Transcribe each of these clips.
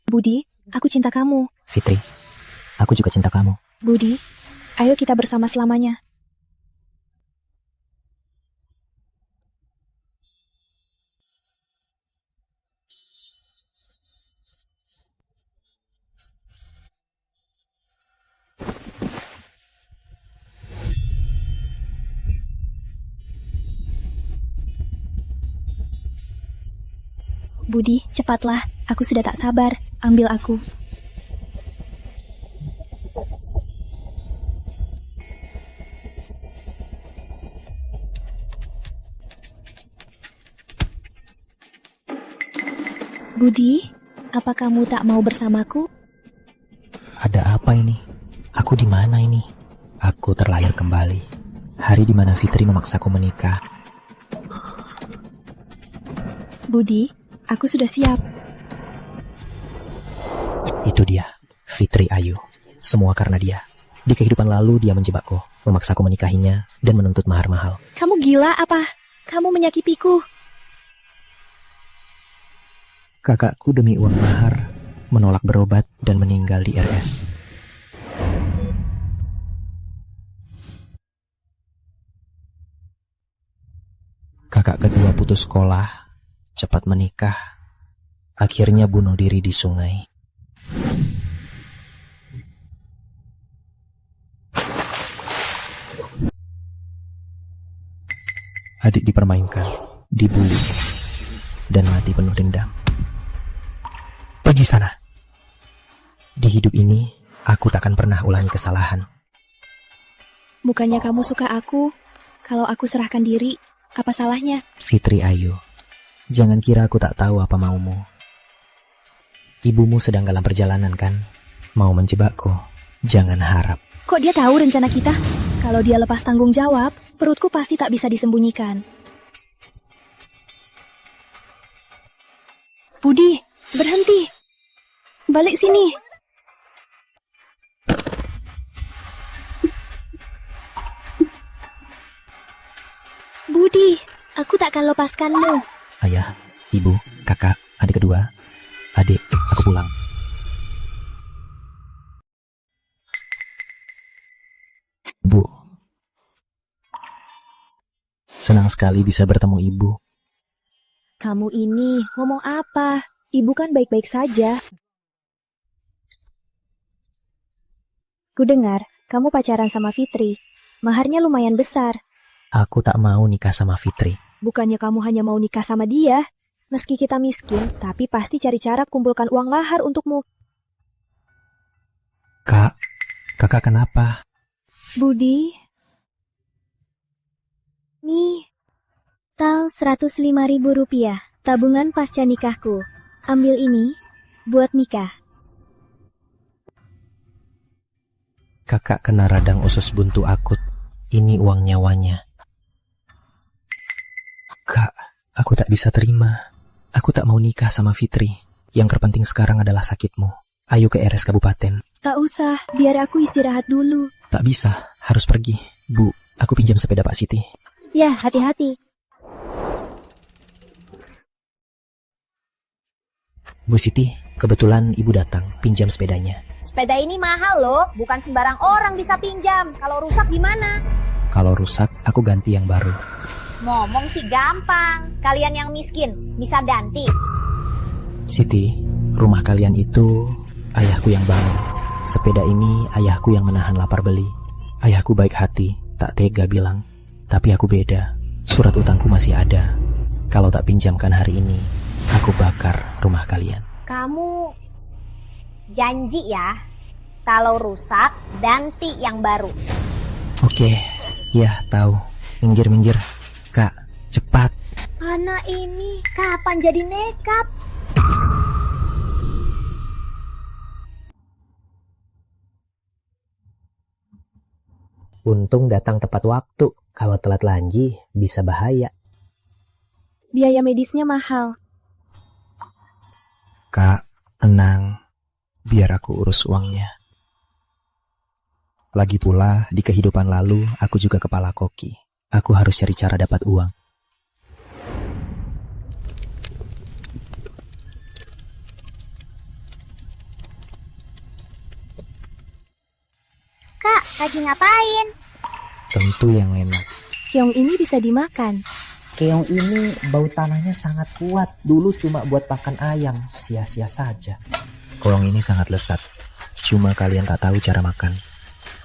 Budi, aku cinta kamu. Fitri, aku juga cinta kamu. Budi, ayo kita bersama selamanya. Budi, cepatlah. Aku sudah tak sabar. Ambil aku. Budi, apa kamu tak mau bersamaku? Ada apa ini? Aku di mana ini? Aku terlahir kembali. Hari di mana Fitri memaksaku menikah. Budi, aku sudah siap. Itu dia, Fitri Ayu. Semua karena dia. Di kehidupan lalu dia menjebakku, memaksaku menikahinya, dan menuntut mahar mahal. Kamu gila apa? Kamu menyakitiku. Kakakku demi uang mahar, menolak berobat dan meninggal di RS. Kakak kedua putus sekolah, cepat menikah, akhirnya bunuh diri di sungai. Adik dipermainkan, dibully, dan mati penuh dendam. Pergi sana. Di hidup ini, aku takkan pernah ulangi kesalahan. Bukannya kamu suka aku? Kalau aku serahkan diri, apa salahnya? Fitri Ayu, jangan kira aku tak tahu apa maumu. Ibumu sedang dalam perjalanan kan? Mau menjebakku, jangan harap. Kok dia tahu rencana kita? Kalau dia lepas tanggung jawab, perutku pasti tak bisa disembunyikan. Budi, berhenti. Balik sini. Budi, aku takkan lepaskanmu. Ayah, ibu, kakak, adik kedua. Adik, aku pulang. Bu, senang sekali bisa bertemu ibu. Kamu ini ngomong apa? Ibu kan baik-baik saja. Kudengar, kamu pacaran sama Fitri. Maharnya lumayan besar. Aku tak mau nikah sama Fitri. Bukannya kamu hanya mau nikah sama dia? Meski kita miskin, tapi pasti cari cara kumpulkan uang mahar untukmu. Kak, kakak kenapa? Budi. Nih, tal 105.000 rupiah, tabungan pasca nikahku. Ambil ini, buat nikah. Kakak kena radang usus buntu akut. Ini uang nyawanya. Kak, aku tak bisa terima. Aku tak mau nikah sama Fitri. Yang terpenting sekarang adalah sakitmu. Ayo ke RS Kabupaten. Tak usah, biar aku istirahat dulu. Tak bisa, harus pergi. Bu, aku pinjam sepeda Pak Siti. Ya, hati-hati. Bu Siti, kebetulan ibu datang, pinjam sepedanya. Sepeda ini mahal loh, bukan sembarang orang bisa pinjam. Kalau rusak gimana? Kalau rusak, aku ganti yang baru. Ngomong sih gampang, kalian yang miskin bisa ganti. Siti, rumah kalian itu ayahku yang bangun. Sepeda ini ayahku yang menahan lapar beli. Ayahku baik hati, tak tega bilang. Tapi aku beda, surat utangku masih ada. Kalau tak pinjamkan hari ini, aku bakar rumah kalian. Kamu janji ya, kalau rusak ganti yang baru. Oke, ya tahu. Minggir. Kak, cepat. Anak ini kapan jadi nekat? Untung datang tepat waktu. Kalau telat lagi, bisa bahaya. Biaya medisnya mahal. Kak, tenang. Biar aku urus uangnya. Lagi pula, di kehidupan lalu, aku juga kepala koki. Aku harus cari cara dapat uang. Lagi ngapain? Tentu yang enak. Keong ini bisa dimakan. Keong ini bau tanahnya sangat kuat. Dulu cuma buat pakan ayam, sia-sia saja. Keong ini sangat lezat. Cuma kalian tak tahu cara makan.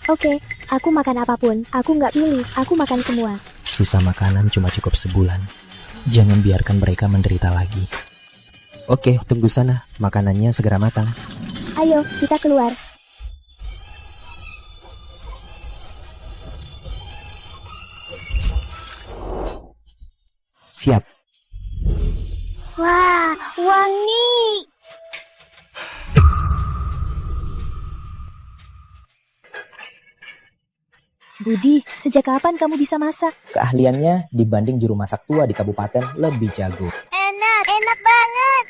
Oke, aku makan apapun. Aku nggak pilih, aku makan semua. Sisa makanan cuma cukup sebulan. Jangan biarkan mereka menderita lagi. Oke, tunggu sana. Makanannya segera matang. Ayo, kita keluar. Siap. Wah, wangi. Budi, sejak kapan kamu bisa masak? Keahliannya dibanding juru masak tua di kabupaten lebih jago. Enak banget.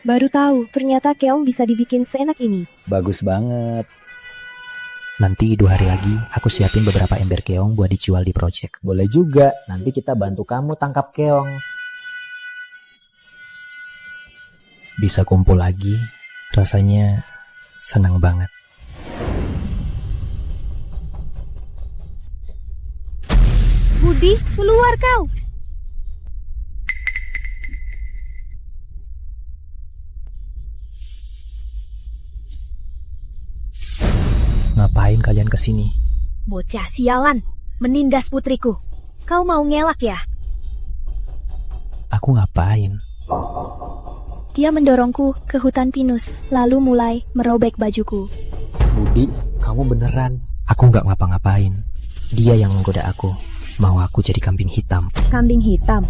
Baru tahu, ternyata keong bisa dibikin seenak ini. Bagus banget. Nanti 2 hari lagi aku siapin beberapa ember keong buat dijual di project. Boleh juga, nanti kita bantu kamu tangkap keong. Bisa kumpul lagi, rasanya senang banget. Budi, keluar kau! Ngapain kalian kesini? Bocah sialan, menindas putriku. Kau mau ngelak ya? Aku ngapain? Dia mendorongku ke hutan pinus, lalu mulai merobek bajuku. Budi, kamu beneran? Aku nggak ngapa-ngapain. Dia yang menggoda aku. Mau aku jadi kambing hitam. Kambing hitam?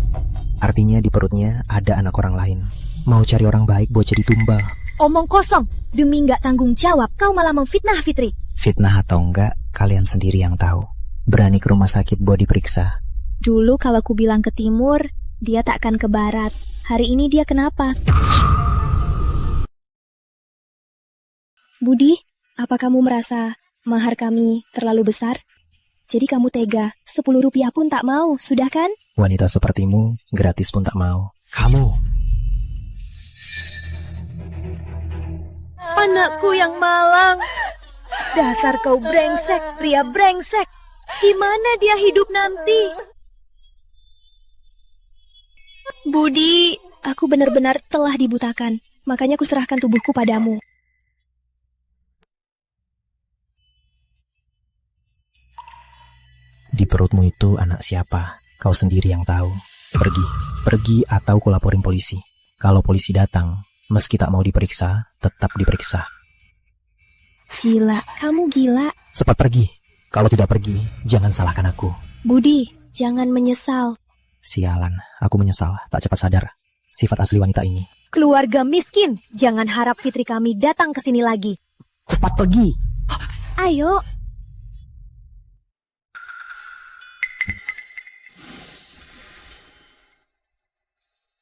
Artinya di perutnya ada anak orang lain. Mau cari orang baik buat jadi tumbal. Omong kosong, demi nggak tanggung jawab, kau malah memfitnah Fitri. Fitnah atau enggak, kalian sendiri yang tahu. Berani ke rumah sakit buat diperiksa. Dulu kalau ku bilang ke timur, dia takkan ke barat. Hari ini dia kenapa? Budi, apa kamu merasa mahar kami terlalu besar? Jadi kamu tega, 10 rupiah pun tak mau, sudah kan? Wanita sepertimu, gratis pun tak mau. Kamu! Anakku yang malang. Dasar kau brengsek, pria brengsek. Gimana dia hidup nanti? Budi, aku benar-benar telah dibutakan. Makanya ku serahkan tubuhku padamu. Di perutmu itu anak siapa? Kau sendiri yang tahu. Pergi atau kulaporin polisi. Kalau polisi datang, meski tak mau diperiksa, tetap diperiksa. Gila, kamu gila. Cepat pergi. Kalau tidak pergi, jangan salahkan aku. Budi, jangan menyesal. Sialan, aku menyesal, tak cepat sadar. Sifat asli wanita ini. Keluarga miskin, jangan harap Fitri kami datang ke sini lagi. Cepat pergi. Ayo.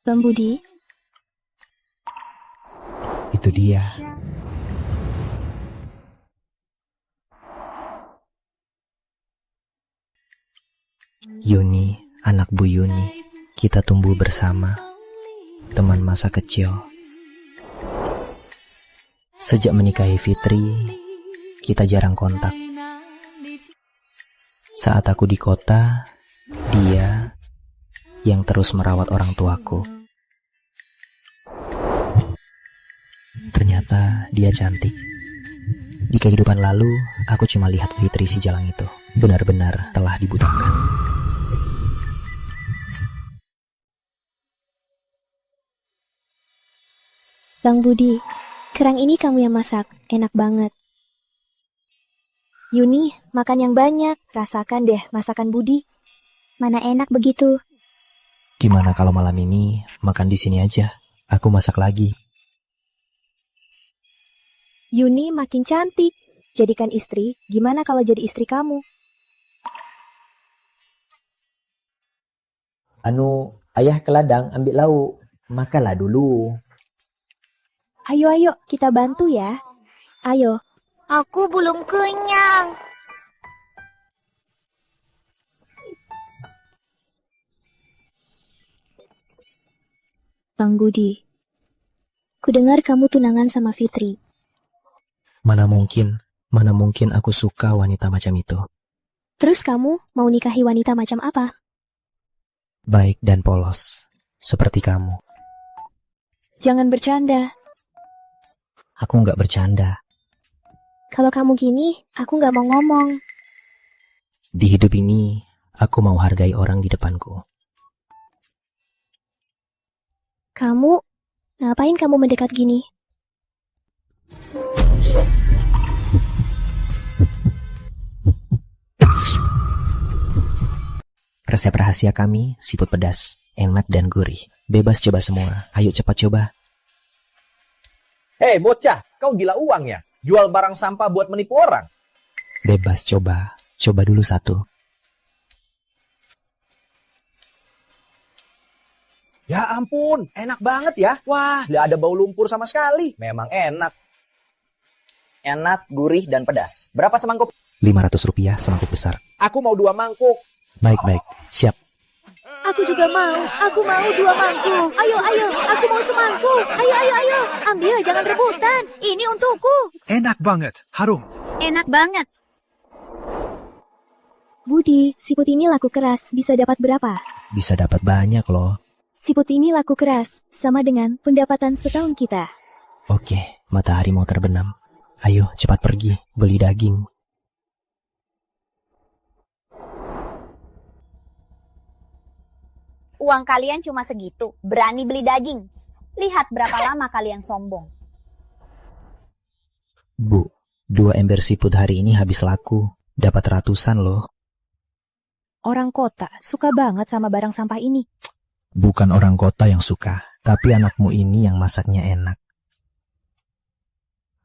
Bang Budi. Itu dia. Yuni, anak Bu Yuni. Kita tumbuh bersama. Teman masa kecil. Sejak menikahi Fitri, kita jarang kontak. Saat aku di kota, dia yang terus merawat orang tuaku. Ternyata dia cantik. Di kehidupan lalu, aku cuma lihat Fitri si jalang itu. Benar-benar telah dibutakan. Bang Budi, kerang ini kamu yang masak, enak banget. Yuni, makan yang banyak, rasakan deh masakan Budi. Mana enak begitu. Gimana kalau malam ini makan di sini aja? Aku masak lagi. Yuni makin cantik. Jadikan istri, gimana kalau jadi istri kamu? Ayah ke ladang ambil lauk. Makanlah dulu. Ayo, kita bantu ya. Ayo. Aku belum kenyang. Bang Budi, kudengar kamu tunangan sama Fitri. Mana mungkin, Mana mungkin aku suka wanita macam itu. Terus kamu mau nikahi wanita macam apa? Baik dan polos, seperti kamu. Jangan bercanda. Aku nggak bercanda. Kalau kamu gini, aku nggak mau ngomong. Di hidup ini, aku mau hargai orang di depanku. Kamu, ngapain kamu mendekat gini? Resep rahasia kami, siput pedas, enak dan gurih. Bebas coba semua, ayo cepat coba. Hei bocah, kau gila uang ya? Jual barang sampah buat menipu orang? Bebas coba, coba dulu satu. Ya ampun, enak banget ya. Wah, gak ada bau lumpur sama sekali. Memang enak. Enak, gurih, dan pedas. Berapa semangkuk? Rp500 semangkuk besar. Aku mau 2 mangkuk. Baik, siap. Aku juga mau. Aku mau 2 mangkuk. Ayo. Aku mau semangkuk. Ayo. Ambil, jangan rebutan. Ini untukku. Enak banget, harum. Enak banget. Budi, siput ini laku keras, bisa dapat berapa? Bisa dapat banyak loh. Siput ini laku keras, sama dengan pendapatan setahun kita. Oke, matahari mau terbenam. Ayo, cepat pergi, beli daging. Uang kalian cuma segitu, berani beli daging. Lihat berapa lama kalian sombong. Bu, 2 ember siput hari ini habis laku. Dapat ratusan loh. Orang kota suka banget sama barang sampah ini. Bukan orang kota yang suka, tapi anakmu ini yang masaknya enak.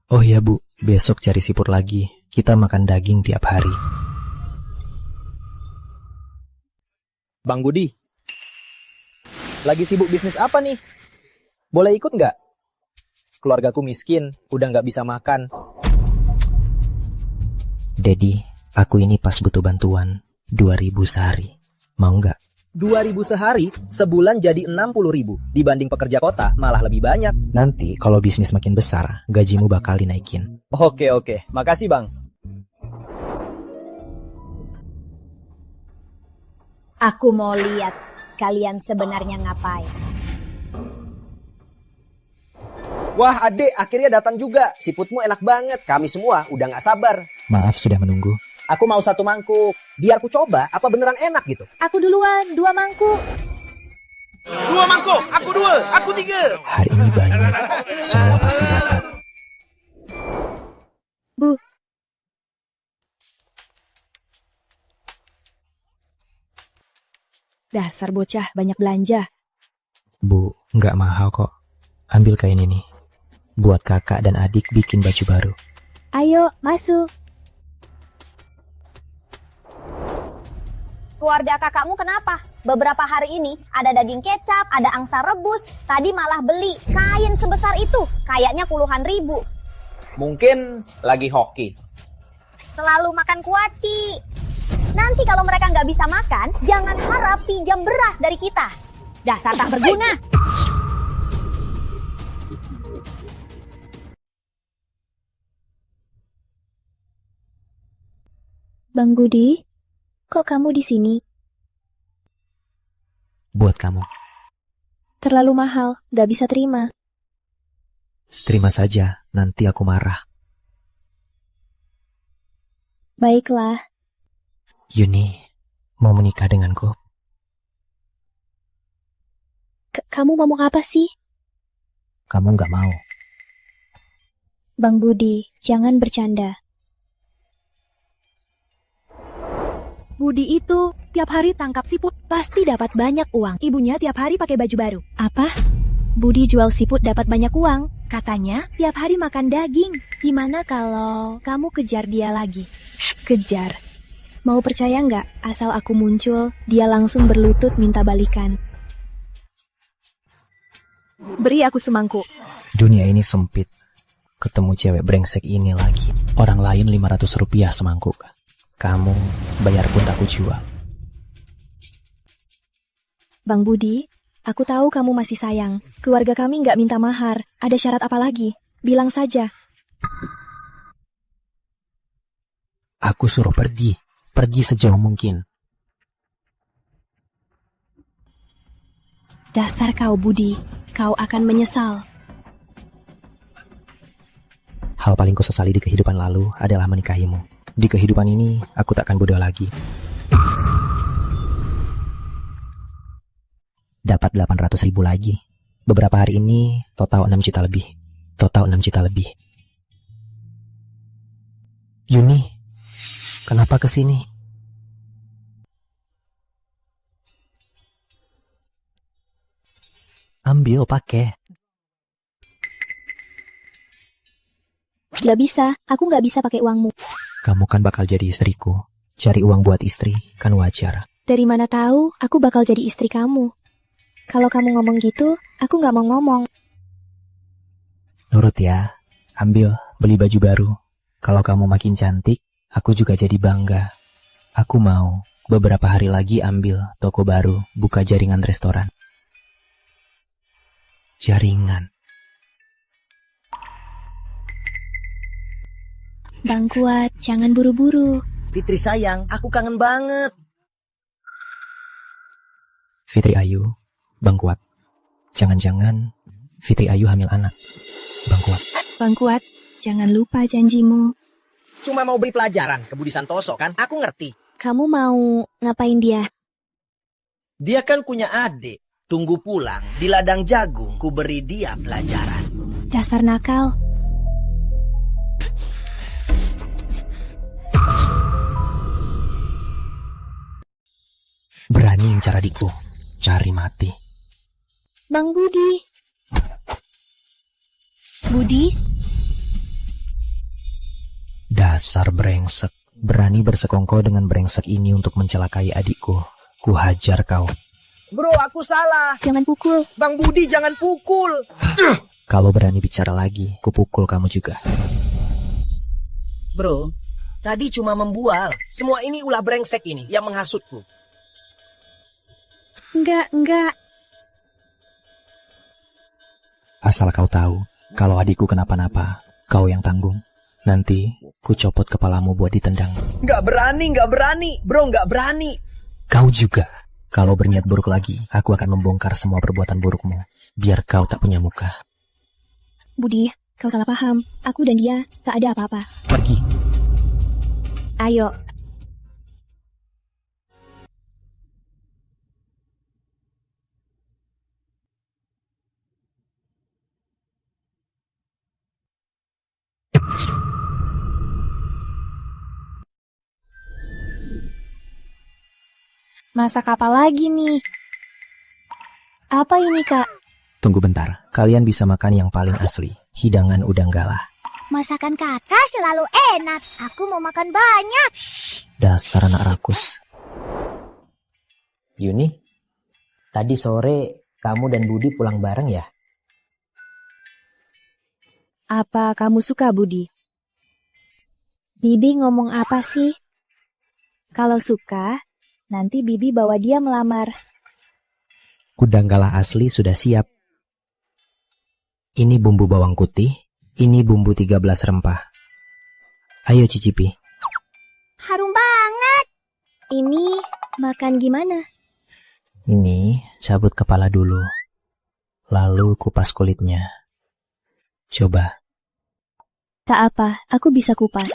Oh ya Bu, besok cari siput lagi. Kita makan daging tiap hari. Bang Budi, lagi sibuk bisnis apa nih? Boleh ikut nggak? Keluargaku miskin, udah nggak bisa makan. Dedi, aku ini pas butuh bantuan. 2.000 sehari. Mau nggak? 2.000 sehari, sebulan jadi 60.000. Dibanding pekerja kota, malah lebih banyak. Nanti kalau bisnis makin besar, gajimu bakal dinaikin. Oke, makasih bang. Aku mau lihat kalian sebenarnya ngapain. Wah adek, akhirnya datang juga. Siputmu enak banget, kami semua udah gak sabar. Maaf sudah menunggu. Aku mau 1 mangkuk, biar ku coba apa beneran enak gitu. Aku duluan, 2 mangkuk. 2 mangkuk, aku 2, aku 3. Hari ini banyak, semua pasti dapat. Bu, Dasar bocah, banyak belanja. Bu, nggak mahal kok. Ambil kain ini. Buat kakak dan adik bikin baju baru. ayo masuk. Keluarga kakakmu kenapa? Beberapa hari ini ada daging kecap, ada angsa rebus. Tadi malah beli kain sebesar itu. Kayaknya puluhan ribu. Mungkin lagi hoki. Selalu makan kuaci. Nanti kalau mereka nggak bisa makan, jangan harap pinjam beras dari kita. Dasar tak berguna. Bang Budi, kok kamu di sini? Buat kamu. Terlalu mahal, gak bisa terima. Terima saja, nanti aku marah. Baiklah, Yuni, mau menikah denganku? kamu ngomong apa sih? Kamu nggak mau. Bang Budi, jangan bercanda. Budi itu tiap hari tangkap siput, pasti dapat banyak uang. Ibunya tiap hari pakai baju baru. Apa? Budi jual siput dapat banyak uang. Katanya tiap hari makan daging. Gimana kalau kamu kejar dia lagi? Kejar. Mau percaya nggak? Asal aku muncul, dia langsung berlutut minta balikan. Beri aku semangkuk. Dunia ini sempit. Ketemu cewek brengsek ini lagi. Orang lain Rp500 semangkuk. Kamu bayar pun tak kujual. Bang Budi, aku tahu kamu masih sayang. Keluarga kami nggak minta mahar. Ada syarat apa lagi? Bilang saja. Aku suruh pergi. Pergi sejauh mungkin. Dasar kau, Budi. Kau akan menyesal. Hal paling kusesali di kehidupan lalu adalah menikahimu. Di kehidupan ini, aku takkan bodoh lagi. Dapat 800.000 lagi. Beberapa hari ini, total 6 juta lebih. Total 6 juta lebih. Yuni, kenapa kesini? Ambil, pakai. Gak bisa, aku gak bisa pakai uangmu. Kamu kan bakal jadi istriku. Cari uang buat istri, kan wajar. Dari mana tahu aku bakal jadi istri kamu? Kalau kamu ngomong gitu, aku gak mau ngomong. Nurut ya, ambil, beli baju baru. Kalau kamu makin cantik, aku juga jadi bangga. Aku mau, beberapa hari lagi ambil toko baru, buka jaringan restoran. Jaringan. Bang Kuat, jangan buru-buru. Fitri sayang, aku kangen banget. Fitri Ayu, Bang Kuat. Jangan-jangan Fitri Ayu hamil anak. Bang Kuat. Bang Kuat, jangan lupa janjimu. Cuma mau beri pelajaran ke Budi Santoso kan? Aku ngerti. Kamu mau ngapain dia? Dia kan punya adik. Tunggu pulang di ladang jagung, ku beri dia pelajaran. Dasar nakal. Berani incar adikku. Cari mati. Bang Budi. Budi? Dasar brengsek. Berani bersekongkol dengan brengsek ini untuk mencelakai adikku. Ku hajar kau. Bro, aku salah. Jangan pukul. Bang Budi, jangan pukul. Kalau berani bicara lagi, ku pukul kamu juga. Bro, tadi cuma membual. Semua ini ulah brengsek ini yang menghasutku. Enggak. Asal kau tahu, kalau adikku kenapa-napa, kau yang tanggung. Nanti, ku copot kepalamu buat ditendang. Nggak berani. Bro, nggak berani. Kau juga. Kalau berniat buruk lagi, aku akan membongkar semua perbuatan burukmu. Biar kau tak punya muka. Budi, kau salah paham. Aku dan dia tak ada apa-apa. Pergi. Ayo. Masak apa lagi nih? Apa ini, Kak? Tunggu bentar, kalian bisa makan yang paling asli, hidangan udang galah. Masakan kakak selalu enak. Aku mau makan banyak. Dasar anak rakus. Yuni, tadi sore kamu dan Budi pulang bareng ya? Apa kamu suka, Budi? Bibi ngomong apa sih? Kalau suka, nanti Bibi bawa dia melamar. Udang galah asli sudah siap. Ini bumbu bawang putih, ini bumbu 13 rempah. Ayo cicipi. Harum banget. Ini makan gimana? Ini cabut kepala dulu, lalu kupas kulitnya. Coba. Tak apa, aku bisa kupas.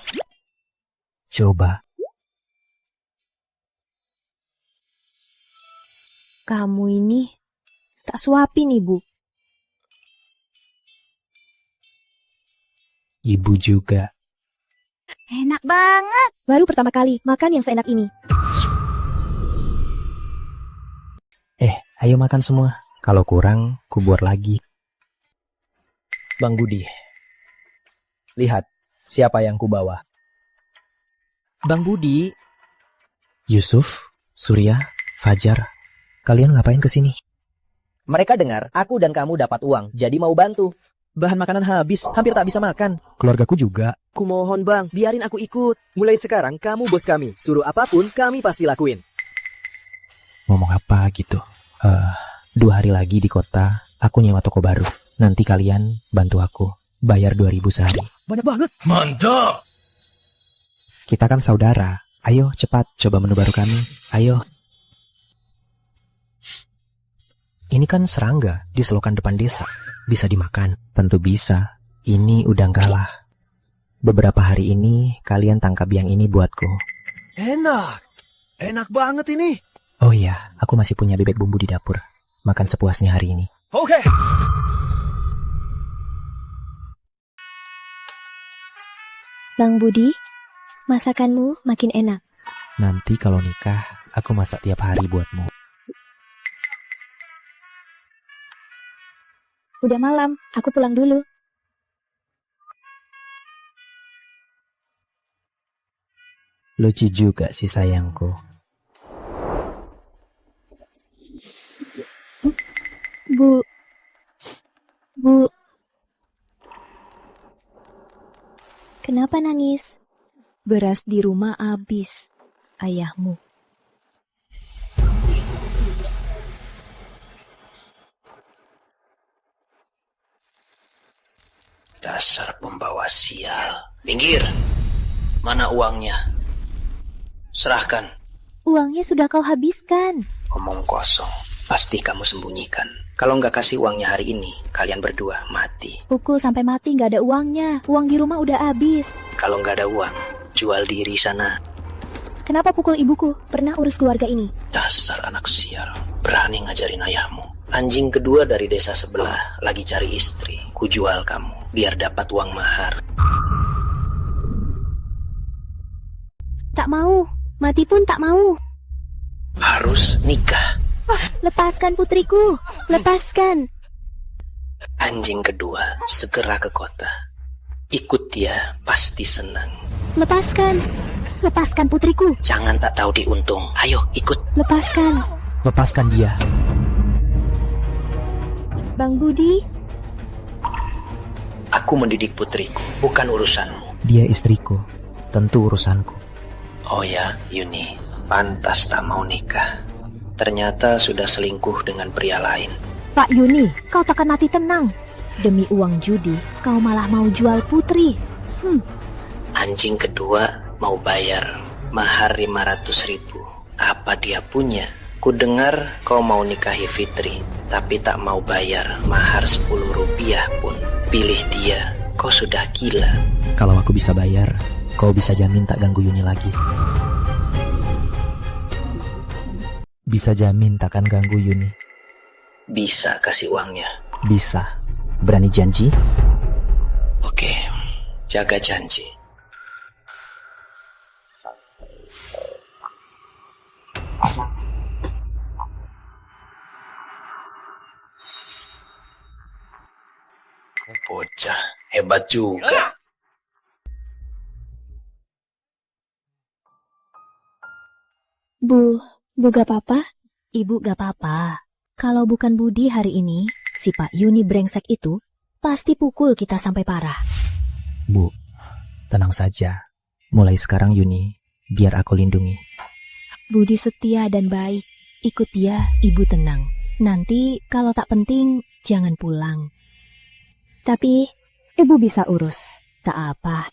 Coba. Kamu ini tak suapin, Ibu. Ibu juga. Enak banget. Baru pertama kali makan yang seenak ini. Ayo makan semua. Kalau kurang, kubur lagi. Bang Budi, lihat siapa yang kubawa. Bang Budi. Yusuf, Surya, Fajar. Kalian ngapain kesini? Mereka dengar aku dan kamu dapat uang, jadi mau bantu. Bahan makanan habis, hampir tak bisa makan. Keluargaku juga. Kumohon bang, biarin aku ikut. Mulai sekarang kamu bos kami. Suruh apapun kami pasti lakuin. Ngomong apa gitu? 2 hari lagi di kota, aku nyewa toko baru. Nanti kalian bantu aku. Bayar 2.000 sehari. Banyak banget. Mantap. Kita kan saudara. Ayo cepat coba menu baru kami. Ayo. Ini kan serangga di selokan depan desa. Bisa dimakan? Tentu bisa. Ini udang galah. Beberapa hari ini kalian tangkap yang ini buatku. Enak. Enak banget ini. Oh iya, aku masih punya bebek bumbu di dapur. Makan sepuasnya hari ini. Oke. Bang Budi, masakanmu makin enak. Nanti kalau nikah, aku masak tiap hari buatmu. Udah malam, aku pulang dulu. Lucu juga sih sayangku. Bu. Kenapa nangis? Beras di rumah habis, ayahmu. Dasar pembawa sial. Minggir. Mana uangnya? Serahkan. Uangnya sudah kau habiskan. Omong kosong. Pasti kamu sembunyikan. Kalau nggak kasih uangnya hari ini, kalian berdua mati. Pukul sampai mati nggak ada uangnya. Uang di rumah udah habis. Kalau nggak ada uang, jual diri sana. Kenapa pukul ibuku? Pernah urus keluarga ini. Dasar anak sial. Berani ngajarin ayahmu. Anjing kedua dari desa sebelah lagi cari istri. Kujual kamu biar dapat uang mahar. Tak mau. Mati pun tak mau. Harus nikah. Lepaskan putriku. Lepaskan. Anjing kedua segera ke kota. Ikut dia, pasti senang. Lepaskan. Lepaskan putriku. Jangan tak tahu diuntung. Ayo ikut. Lepaskan. Lepaskan dia. Bang Budi. Aku mendidik putriku, bukan urusanmu. Dia istriku. Tentu urusanku. Oh ya, Yuni. Pantas tak mau nikah. Ternyata sudah selingkuh dengan pria lain. Pak Yuni, kau takkan mati tenang. Demi uang judi, kau malah mau jual putri. Anjing kedua mau bayar mahar 500.000. Apa dia punya? Ku dengar kau mau nikahi Fitri, tapi tak mau bayar mahar 10 rupiah pun. Pilih dia, kau sudah gila. Kalau aku bisa bayar, kau bisa jamin tak ganggu Yuni lagi. Bisa jamin takkan ganggu Yuni. Bisa kasih uangnya. Bisa. Berani janji? Oke, jaga janji. Bocah, hebat juga. Bu gak apa-apa? Ibu gak apa-apa. Kalau bukan Budi hari ini, si Pak Yuni brengsek itu pasti pukul kita sampai parah. Bu, tenang saja. Mulai sekarang Yuni, biar aku lindungi. Budi setia dan baik. Ikut dia, ibu tenang. Nanti kalau tak penting, jangan pulang. Tapi, ibu bisa urus. Tak apa.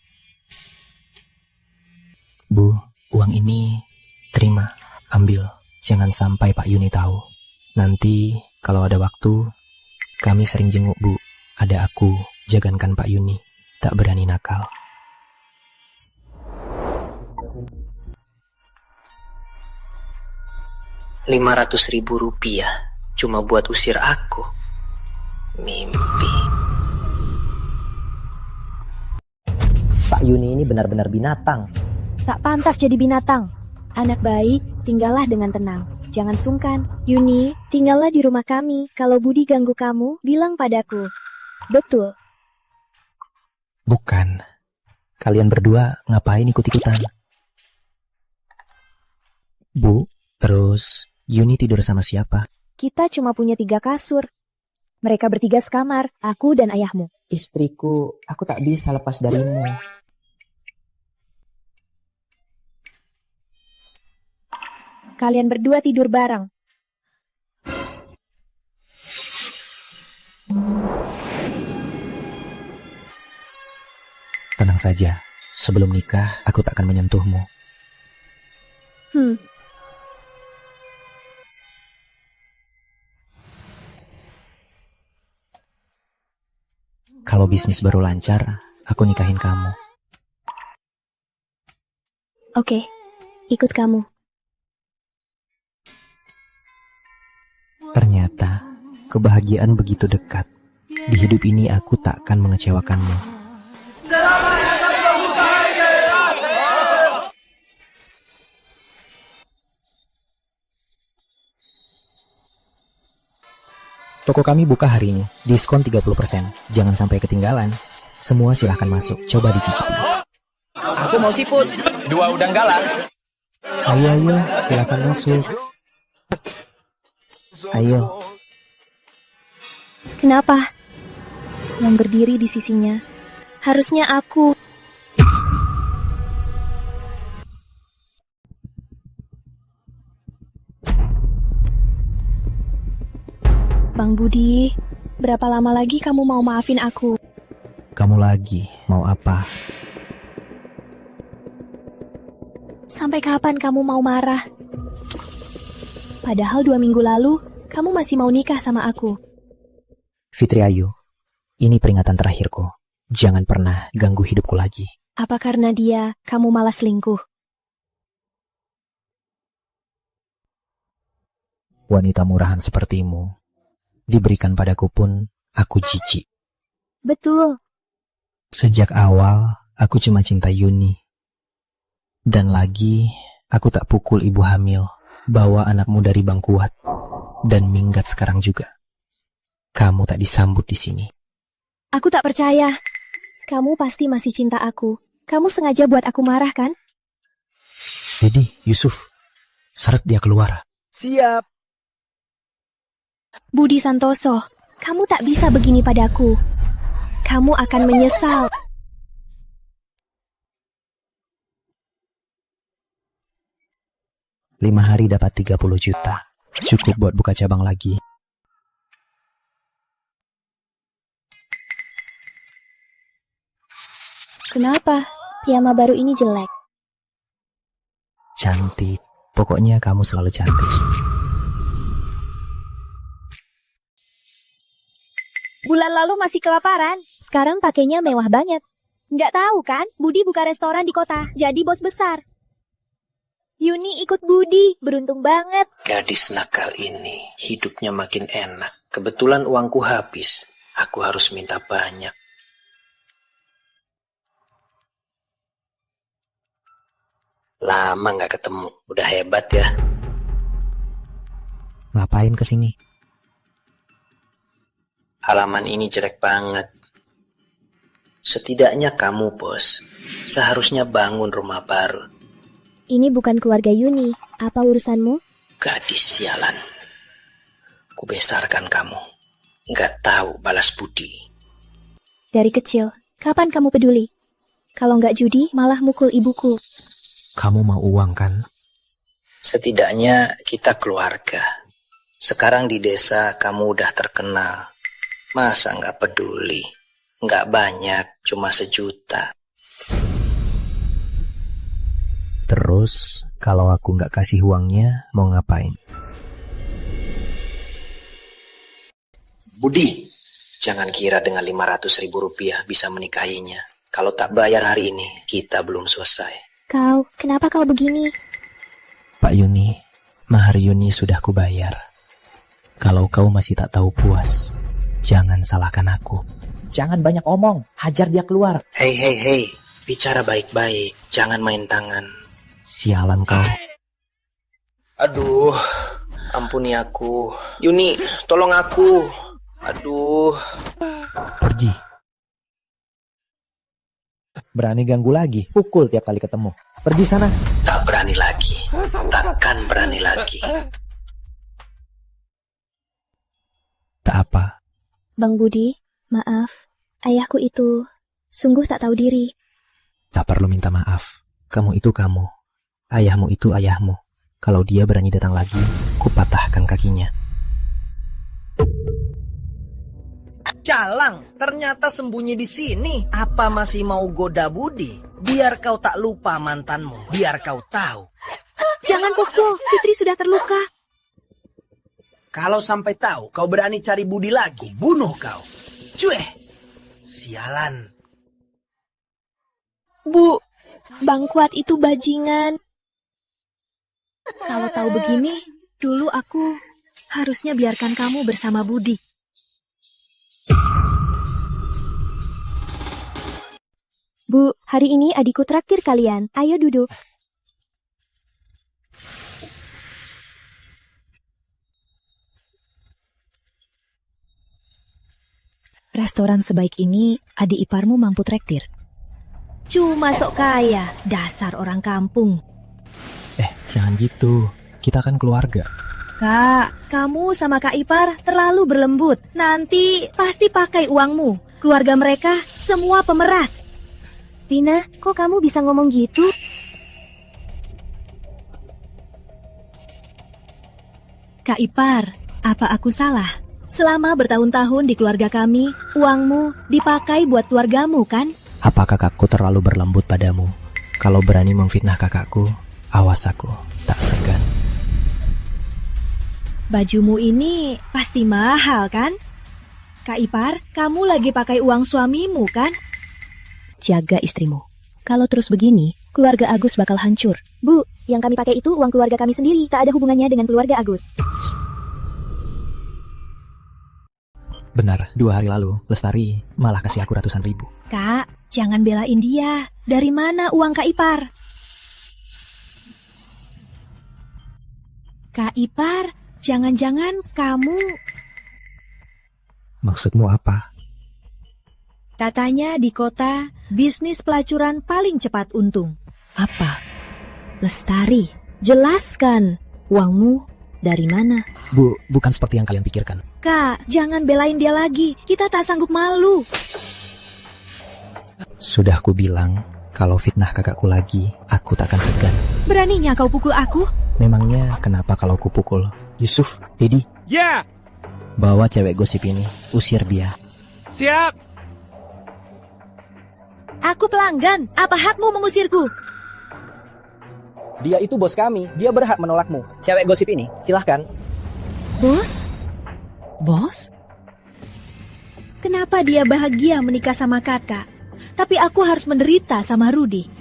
Bu, uang ini terima, ambil. Jangan sampai Pak Yuni tahu. Nanti kalau ada waktu, kami sering jenguk Bu. Ada aku, jagankan Pak Yuni. Tak berani nakal. Rp500.000 cuma buat usir aku. Mimpi. Pak Yuni ini benar-benar binatang. Tak pantas jadi binatang. Anak baik, tinggallah dengan tenang. Jangan sungkan. Yuni, tinggallah di rumah kami. Kalau Budi ganggu kamu, bilang padaku. Betul. Bukan. Kalian berdua ngapain ikut-ikutan? Bu, terus Yuni tidur sama siapa? Kita cuma punya 3 kasur. Mereka bertiga sekamar, aku dan ayahmu. Istriku, aku tak bisa lepas darimu. Kalian berdua tidur bareng. Tenang saja, Sebelum nikah, aku tak akan menyentuhmu. Kalau bisnis baru lancar, aku nikahin kamu. Oke, ikut kamu. Ternyata, kebahagiaan begitu dekat. Di hidup ini aku tak akan mengecewakanmu. Toko kami buka hari ini, diskon 30%. Jangan sampai ketinggalan. Semua silahkan masuk, coba dicicipi. Aku mau seafood, 2 udang galang. Ayo, silahkan masuk. Ayo. Kenapa? Yang berdiri di sisinya. Harusnya aku. Bang Budi, berapa lama lagi kamu mau maafin aku? Kamu lagi, mau apa? Sampai kapan kamu mau marah? Padahal 2 minggu lalu, kamu masih mau nikah sama aku. Fitri Ayu, ini peringatan terakhirku. Jangan pernah ganggu hidupku lagi. Apa karena dia, kamu malah selingkuh? Wanita murahan sepertimu diberikan padaku pun aku jijik. Betul. Sejak awal aku cuma cinta Yuni. Dan lagi aku tak pukul ibu hamil, bawa anakmu dari Bangkuat dan minggat sekarang juga. Kamu tak disambut di sini. Aku tak percaya. Kamu pasti masih cinta aku. Kamu sengaja buat aku marah kan? Dedi, Yusuf, seret dia keluar. Siap. Budi Santoso, kamu tak bisa begini padaku. Kamu akan menyesal. Lima hari dapat 30 juta. Cukup buat buka cabang lagi. Kenapa? Piyama baru ini jelek. Cantik. Pokoknya kamu selalu cantik. Bulan lalu masih kelaparan. Sekarang pakainya mewah banget. Nggak tahu kan, Budi buka restoran di kota, jadi bos besar. Yuni ikut Budi, beruntung banget. Gadis nakal ini hidupnya makin enak. Kebetulan uangku habis. Aku harus minta banyak. Lama nggak ketemu. Udah hebat ya. Ngapain kesini? Halaman ini jelek banget. Setidaknya kamu, bos, seharusnya bangun rumah baru. Ini bukan keluarga Yuni. Apa urusanmu? Gadis sialan. Kubesarkan kamu. Nggak tahu balas budi. Dari kecil, kapan kamu peduli? Kalau nggak judi, malah mukul ibuku. Kamu mau uang kan? Setidaknya kita keluarga. Sekarang di desa kamu udah terkenal. Masa nggak peduli? Nggak banyak, cuma 1 juta. Terus, kalau aku nggak kasih uangnya, mau ngapain? Budi, jangan kira dengan 500.000 rupiah bisa menikahinya. Kalau tak bayar hari ini, kita belum selesai. Kau, kenapa kau begini? Pak Yuni, mahar Yuni sudah kubayar. Kalau kau masih tak tahu puas, jangan salahkan aku. Jangan banyak omong, hajar dia keluar. Hei, bicara baik-baik, jangan main tangan. Sialan kau. Aduh, ampuni aku. Yuni, tolong aku. Aduh. Pergi. Berani ganggu lagi, pukul tiap kali ketemu. Pergi sana. Tak berani lagi, takkan berani lagi. Tak apa. Bang Budi, maaf. Ayahku itu sungguh tak tahu diri. Tak perlu minta maaf. Kamu itu kamu. Ayahmu itu ayahmu. Kalau dia berani datang lagi, kupatahkan kakinya. Calang, ternyata sembunyi di sini. Apa masih mau goda Budi? Biar kau tak lupa mantanmu. Biar kau tahu. Jangan, Bobo. Fitri sudah terluka. Kalau sampai tahu kau berani cari Budi lagi, bunuh kau. Cueh. Sialan. Bu, Bang Kuat itu bajingan. Kalau tahu begini, dulu aku harusnya biarkan kamu bersama Budi. Bu, hari ini adikku traktir kalian. Ayo duduk. Restoran sebaik ini, adik iparmu mampu traktir. Cuma sok kaya, dasar orang kampung. Jangan gitu. Kita kan keluarga. Kak, kamu sama Kak Ipar terlalu berlembut. Nanti pasti pakai uangmu. Keluarga mereka semua pemeras. Tina, kok kamu bisa ngomong gitu? Kak Ipar, apa aku salah? Selama bertahun-tahun di keluarga kami, uangmu dipakai buat keluargamu, kan? Apa kakakku terlalu berlembut padamu? Kalau berani memfitnah kakakku, awas aku, tak segan. Bajumu ini pasti mahal, kan? Kak Ipar, kamu lagi pakai uang suamimu, kan? Jaga istrimu. Kalau terus begini, keluarga Agus bakal hancur. Bu, yang kami pakai itu uang keluarga kami sendiri. Tak ada hubungannya dengan keluarga Agus. Benar, 2 hari lalu, Lestari malah kasih aku ratusan ribu. Kak, jangan belain dia. Dari mana uang Kak Ipar? Kak Ipar, jangan-jangan kamu... Maksudmu apa? Katanya di kota, bisnis pelacuran paling cepat untung. Apa? Lestari, jelaskan. Uangmu dari mana? Bu, bukan seperti yang kalian pikirkan. Kak, jangan belain dia lagi. Kita tak sanggup malu. Sudah ku bilang, kalau fitnah kakakku lagi, aku takkan segan. Beraninya kau pukul aku? Memangnya kenapa kalau ku pukul? Yusuf, Dedi, Ya, bawa cewek gosip ini, usir dia. siap. Aku pelanggan. Apa hakmu mengusirku? Dia itu bos kami, dia berhak menolakmu. Cewek gosip ini, silahkan. Bos? Bos? Kenapa dia bahagia menikah sama kakak? Tapi aku harus menderita sama Rudi.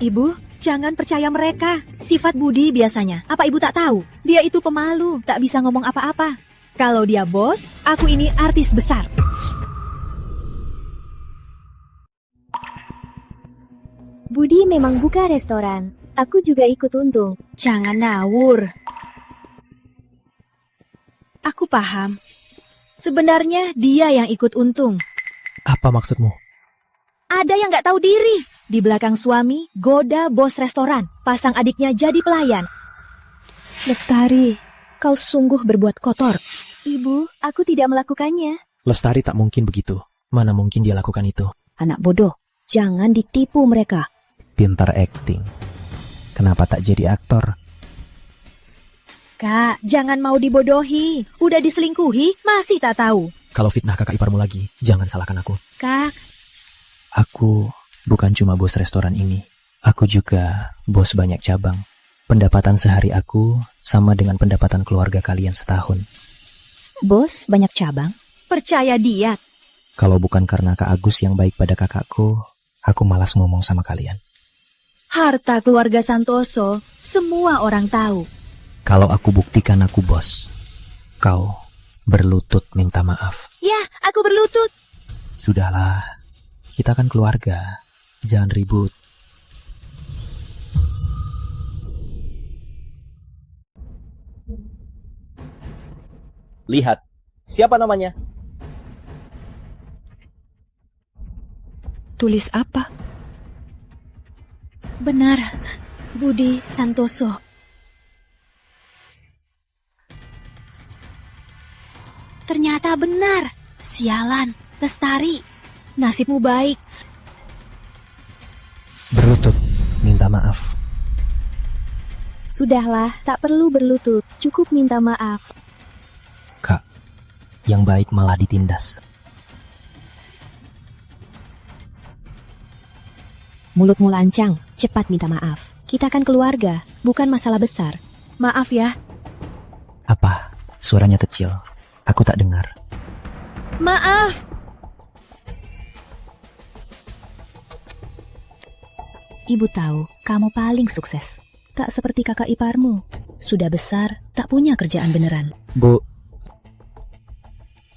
Ibu, jangan percaya mereka. Sifat Budi biasanya. Apa ibu tak tahu? Dia itu pemalu, tak bisa ngomong apa-apa. Kalau dia bos, aku ini artis besar. Budi memang buka restoran. Aku juga ikut untung. Jangan ngawur. Aku paham. Sebenarnya dia yang ikut untung. Apa maksudmu? Ada yang nggak tahu diri. Di belakang suami, goda bos restoran. Pasang adiknya jadi pelayan. Lestari, kau sungguh berbuat kotor. Ibu, aku tidak melakukannya. Lestari tak mungkin begitu. Mana mungkin dia lakukan itu? Anak bodoh, jangan ditipu mereka. Pintar acting. Kenapa tak jadi aktor? Kak, jangan mau dibodohi. Udah diselingkuhi, masih tak tahu. Kalau fitnah kakak iparmu lagi, jangan salahkan aku. Kak, Aku bukan cuma bos restoran ini. Aku juga bos banyak cabang. Pendapatan sehari aku sama dengan pendapatan keluarga kalian setahun. bos banyak cabang. Percaya dia. Kalau bukan karena Kak Agus yang baik pada kakakku, aku malas ngomong sama kalian. Harta keluarga Santoso, semua orang tahu. Kalau aku buktikan aku bos, kau berlutut minta maaf. Ya, aku berlutut. Sudahlah, kita kan keluarga, jangan ribut. Lihat, siapa namanya? Tulis apa? Benar, Budi Santoso. Ternyata benar. Sialan, Lestari. Nasibmu baik. Berlutut minta maaf. Sudahlah, tak perlu berlutut. Cukup minta maaf. Kak, yang baik malah ditindas. mulutmu lancang, cepat minta maaf. Kita kan keluarga, bukan masalah besar. Maaf ya. Apa? Suaranya kecil. Aku tak dengar. Maaf. Ibu tahu, kamu paling sukses. Tak seperti kakak iparmu. Sudah besar, tak punya kerjaan beneran. Bu.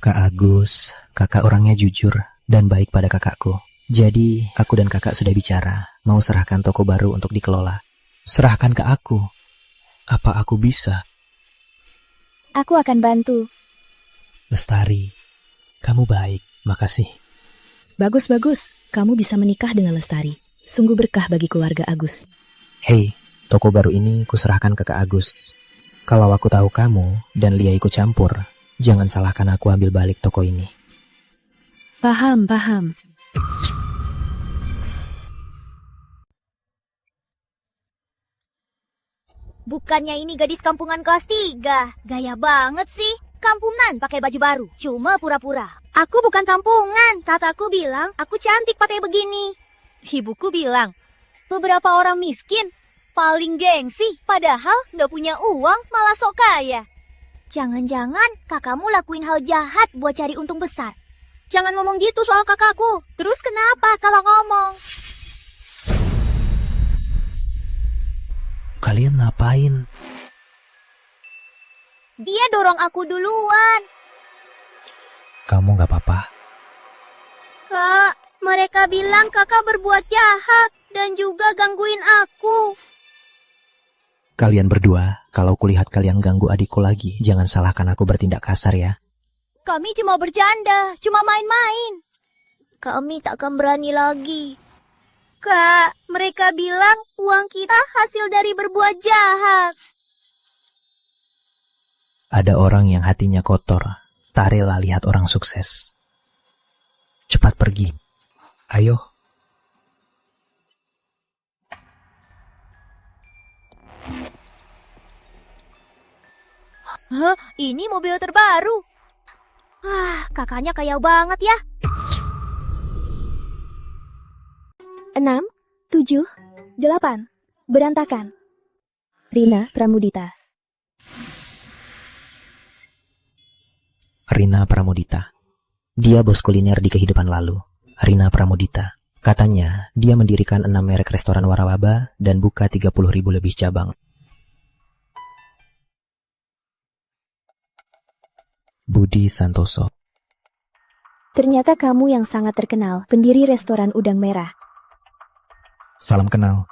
Kak Agus, kakak orangnya jujur dan baik pada kakakku. Jadi, aku dan kakak sudah bicara, mau serahkan toko baru untuk dikelola. Serahkan ke aku. Apa aku bisa? Aku akan bantu. Lestari, kamu baik, makasih. Bagus, kamu bisa menikah dengan Lestari. Sungguh berkah bagi keluarga Agus. Hei, toko baru ini kuserahkan ke Kak Agus. Kalau aku tahu kamu dan Lia ikut campur, jangan salahkan aku ambil balik toko ini. Paham. Bukannya ini gadis kampungan kelas 3. Gaya banget sih. Kampungan pakai baju baru. Cuma pura-pura. Aku bukan kampungan. Tataku bilang aku cantik pakai begini. Ibuku bilang, Beberapa orang miskin paling gengsi, padahal nggak punya uang malah sok kaya. Jangan-jangan kakakmu lakuin hal jahat buat cari untung besar. Jangan ngomong gitu soal kakakku. Terus kenapa kalau ngomong? Kalian ngapain? Dia dorong aku duluan. Kamu gak apa-apa? Kak, mereka bilang kakak berbuat jahat dan juga gangguin aku. Kalian berdua, kalau kulihat kalian ganggu adikku lagi, jangan salahkan aku bertindak kasar ya. Kami cuma bercanda, cuma main-main. Kami tak akan berani lagi. Kak, mereka bilang uang kita hasil dari berbuat jahat. Ada orang yang hatinya kotor, tak rela lihat orang sukses. Cepat pergi. Ayo. Hah, ini mobil terbaru. Kakaknya kaya banget ya. 6, 7, 8. Berantakan. Rina Pramudita. Rina Pramudita. Dia bos kuliner di kehidupan lalu. Rina Pramudita. Katanya, dia mendirikan 6 merek restoran waralaba dan buka 30.000 lebih cabang. Budi Santoso. Ternyata kamu yang sangat terkenal, pendiri restoran Udang Merah. Salam kenal.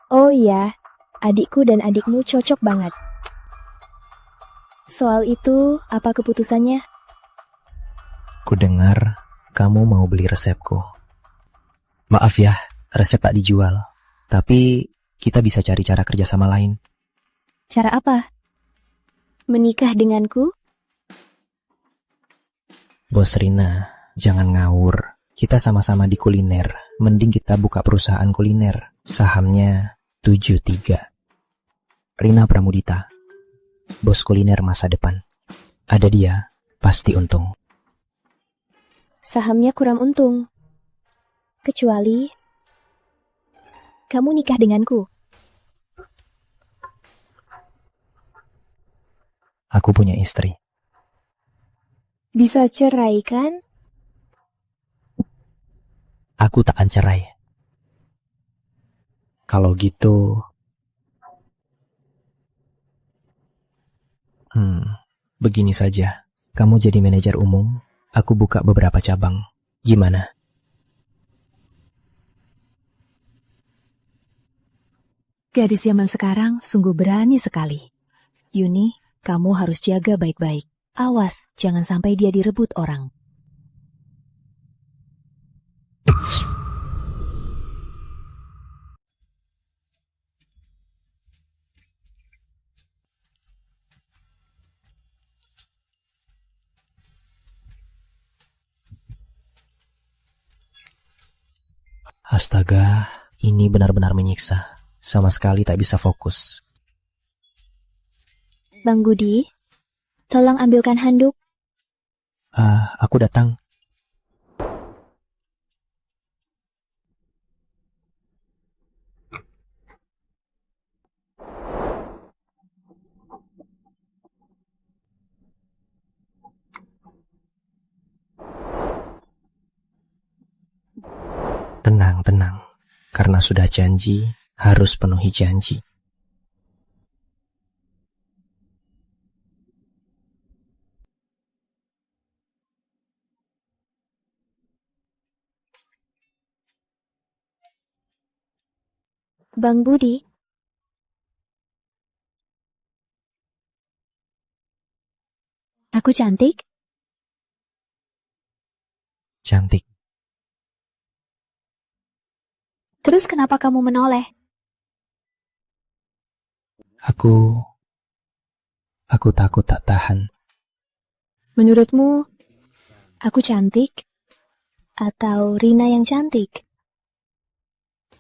Oh iya, adikku dan adikmu cocok banget. Soal itu, apa keputusannya? Kudengar kamu mau beli resepku. Maaf ya, resep tak dijual. Tapi kita bisa cari cara kerjasama lain. Cara apa? Menikah denganku? Bos Rina, jangan ngawur. Kita sama-sama di kuliner. Mending kita buka perusahaan kuliner. Sahamnya 73. Rina Pramudita. Bos kuliner masa depan. Ada dia, pasti untung. Sahamnya kurang untung. Kecuali kamu nikah denganku. Aku punya istri. Bisa cerai kan? Aku takkan cerai. Kalau gitu... begini saja. Kamu jadi manajer umum, aku buka beberapa cabang. Gimana? Gadis zaman sekarang sungguh berani sekali. Yuni, kamu harus jaga baik-baik. Awas, jangan sampai dia direbut orang. Astaga, ini benar-benar menyiksa. Sama sekali tak bisa fokus. Bang Budi, tolong ambilkan handuk. Aku datang. Tenang, tenang. Karena sudah janji, harus penuhi janji. Bang Budi, aku cantik? Cantik. Terus kenapa kamu menoleh? Aku takut tak tahan. Menurutmu, aku cantik? Atau Rina yang cantik?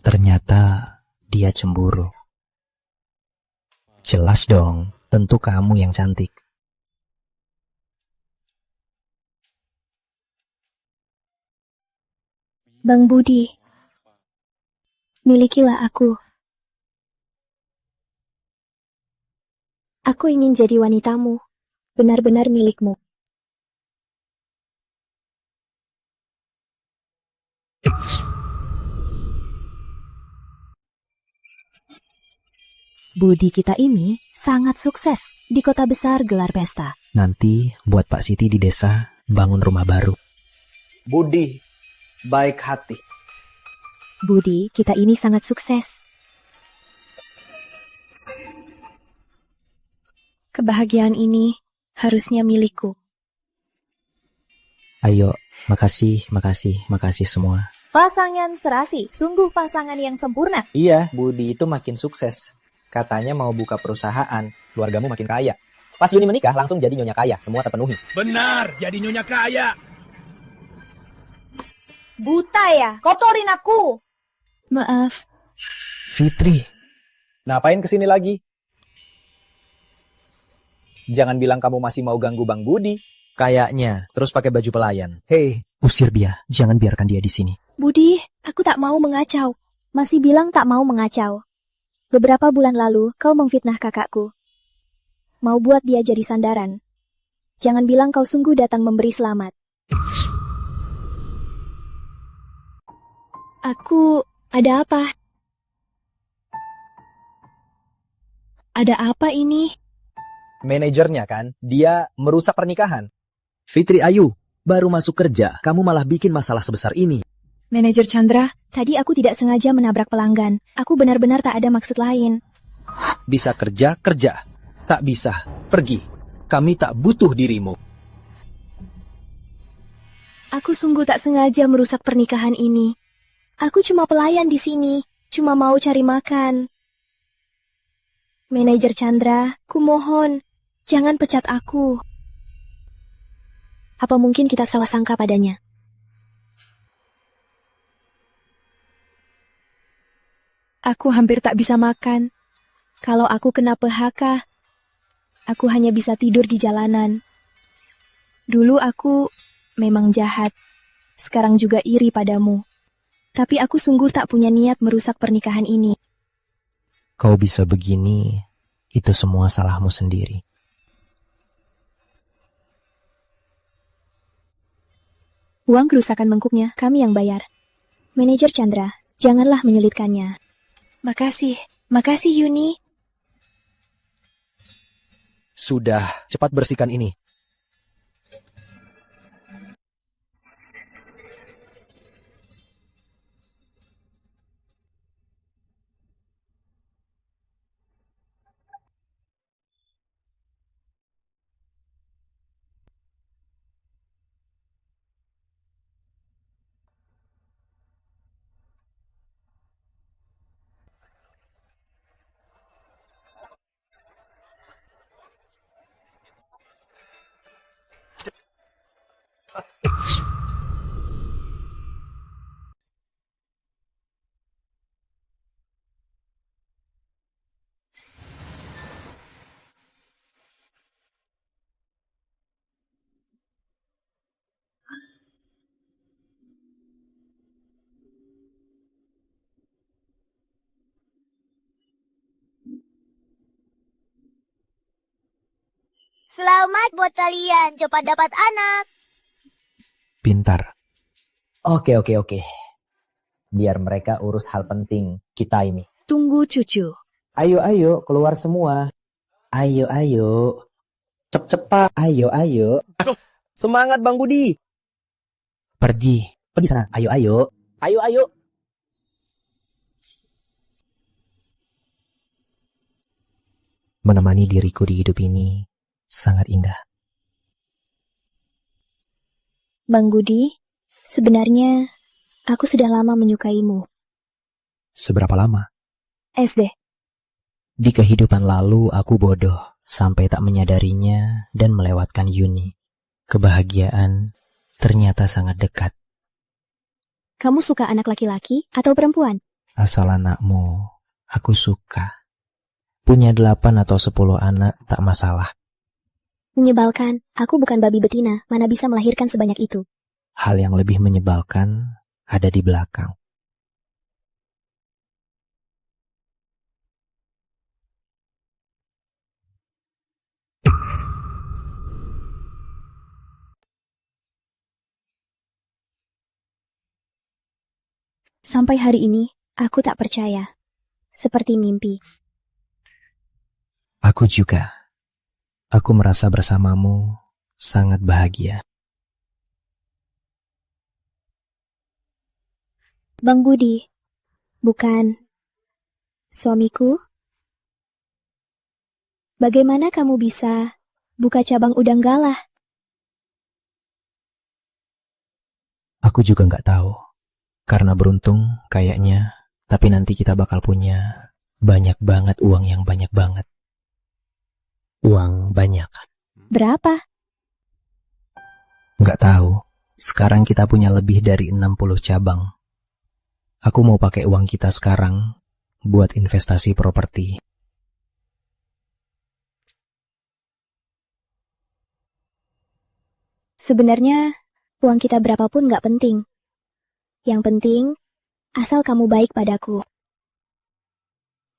Ternyata dia cemburu. Jelas dong, tentu kamu yang cantik. Bang Budi, milikilah aku. Aku ingin jadi wanitamu, benar-benar milikmu. Budi kita ini sangat sukses di kota besar gelar pesta. Nanti buat Pak Siti di desa bangun rumah baru. Budi, baik hati. Budi, kita ini sangat sukses. Kebahagiaan ini harusnya milikku. Ayo, makasih semua. Pasangan serasi, sungguh pasangan yang sempurna. Iya, Budi itu makin sukses. Katanya mau buka perusahaan, keluargamu makin kaya. Pas Yuni menikah, langsung jadi nyonya kaya, semua terpenuhi. Benar, jadi nyonya kaya. Buta ya, kotorin aku. Maaf. Fitri, Ngapain kesini lagi? Jangan bilang kamu masih mau ganggu Bang Budi. kayaknya Terus pakai baju pelayan. Hei, usir dia. Jangan biarkan dia di sini. Budi, aku tak mau mengacau. Masih bilang tak mau mengacau. Beberapa bulan lalu, kau memfitnah kakakku. Mau buat dia jadi sandaran. Jangan bilang kau sungguh datang memberi selamat. Ada apa? Ada apa ini? Manajernya kan, dia merusak pernikahan. Fitri Ayu, baru masuk kerja, kamu malah bikin masalah sebesar ini. Manajer Chandra, Tadi aku tidak sengaja menabrak pelanggan. Aku benar-benar tak ada maksud lain. Bisa kerja, kerja. Tak bisa, pergi. Kami tak butuh dirimu. Aku sungguh tak sengaja merusak pernikahan ini. Aku cuma pelayan di sini. Cuma mau cari makan. Manajer Chandra, kumohon, jangan pecat aku. Apa mungkin kita salah sangka padanya? aku hampir tak bisa makan. Kalau aku kena PHK, aku hanya bisa tidur di jalanan. Dulu aku memang jahat. Sekarang juga iri padamu. Tapi aku sungguh tak punya niat merusak pernikahan ini. Kau bisa begini, itu semua salahmu sendiri. Uang kerusakan mangkuknya kami yang bayar. Manajer Chandra, janganlah menyulitkannya. Makasih Yuni. Sudah, cepat bersihkan ini. Selamat buat kalian, cepat dapat anak. Pintar. Oke. Biar mereka urus hal penting kita ini. Tunggu cucu. Ayo, keluar semua. Ayo. Cepat. Ayo. Semangat Bang Budi. Pergi sana. Ayo. Ayo. Menemani diriku di hidup ini sangat indah. Bang Budi, sebenarnya aku sudah lama menyukaimu. Seberapa lama? SD. Di kehidupan lalu aku bodoh sampai tak menyadarinya dan melewatkan Yuni. Kebahagiaan ternyata sangat dekat. Kamu suka anak laki-laki atau perempuan? Asal anakmu, aku suka. Punya 8 atau 10 anak tak masalah. Menyebalkan, aku bukan babi betina, mana bisa melahirkan sebanyak itu. Hal yang lebih menyebalkan ada di belakang. Sampai hari ini, aku tak percaya. Seperti mimpi. Aku juga. Aku merasa bersamamu sangat bahagia. Bang Budi, bukan suamiku? Bagaimana kamu bisa buka cabang udang galah? Aku juga nggak tahu. Karena beruntung kayaknya, tapi nanti kita bakal punya banyak banget uang yang banyak banget. Uang banyak. Berapa? Nggak tahu. Sekarang kita punya lebih dari 60 cabang. Aku mau pakai uang kita sekarang buat investasi properti. Sebenarnya, uang kita berapapun nggak penting. Yang penting, asal kamu baik padaku.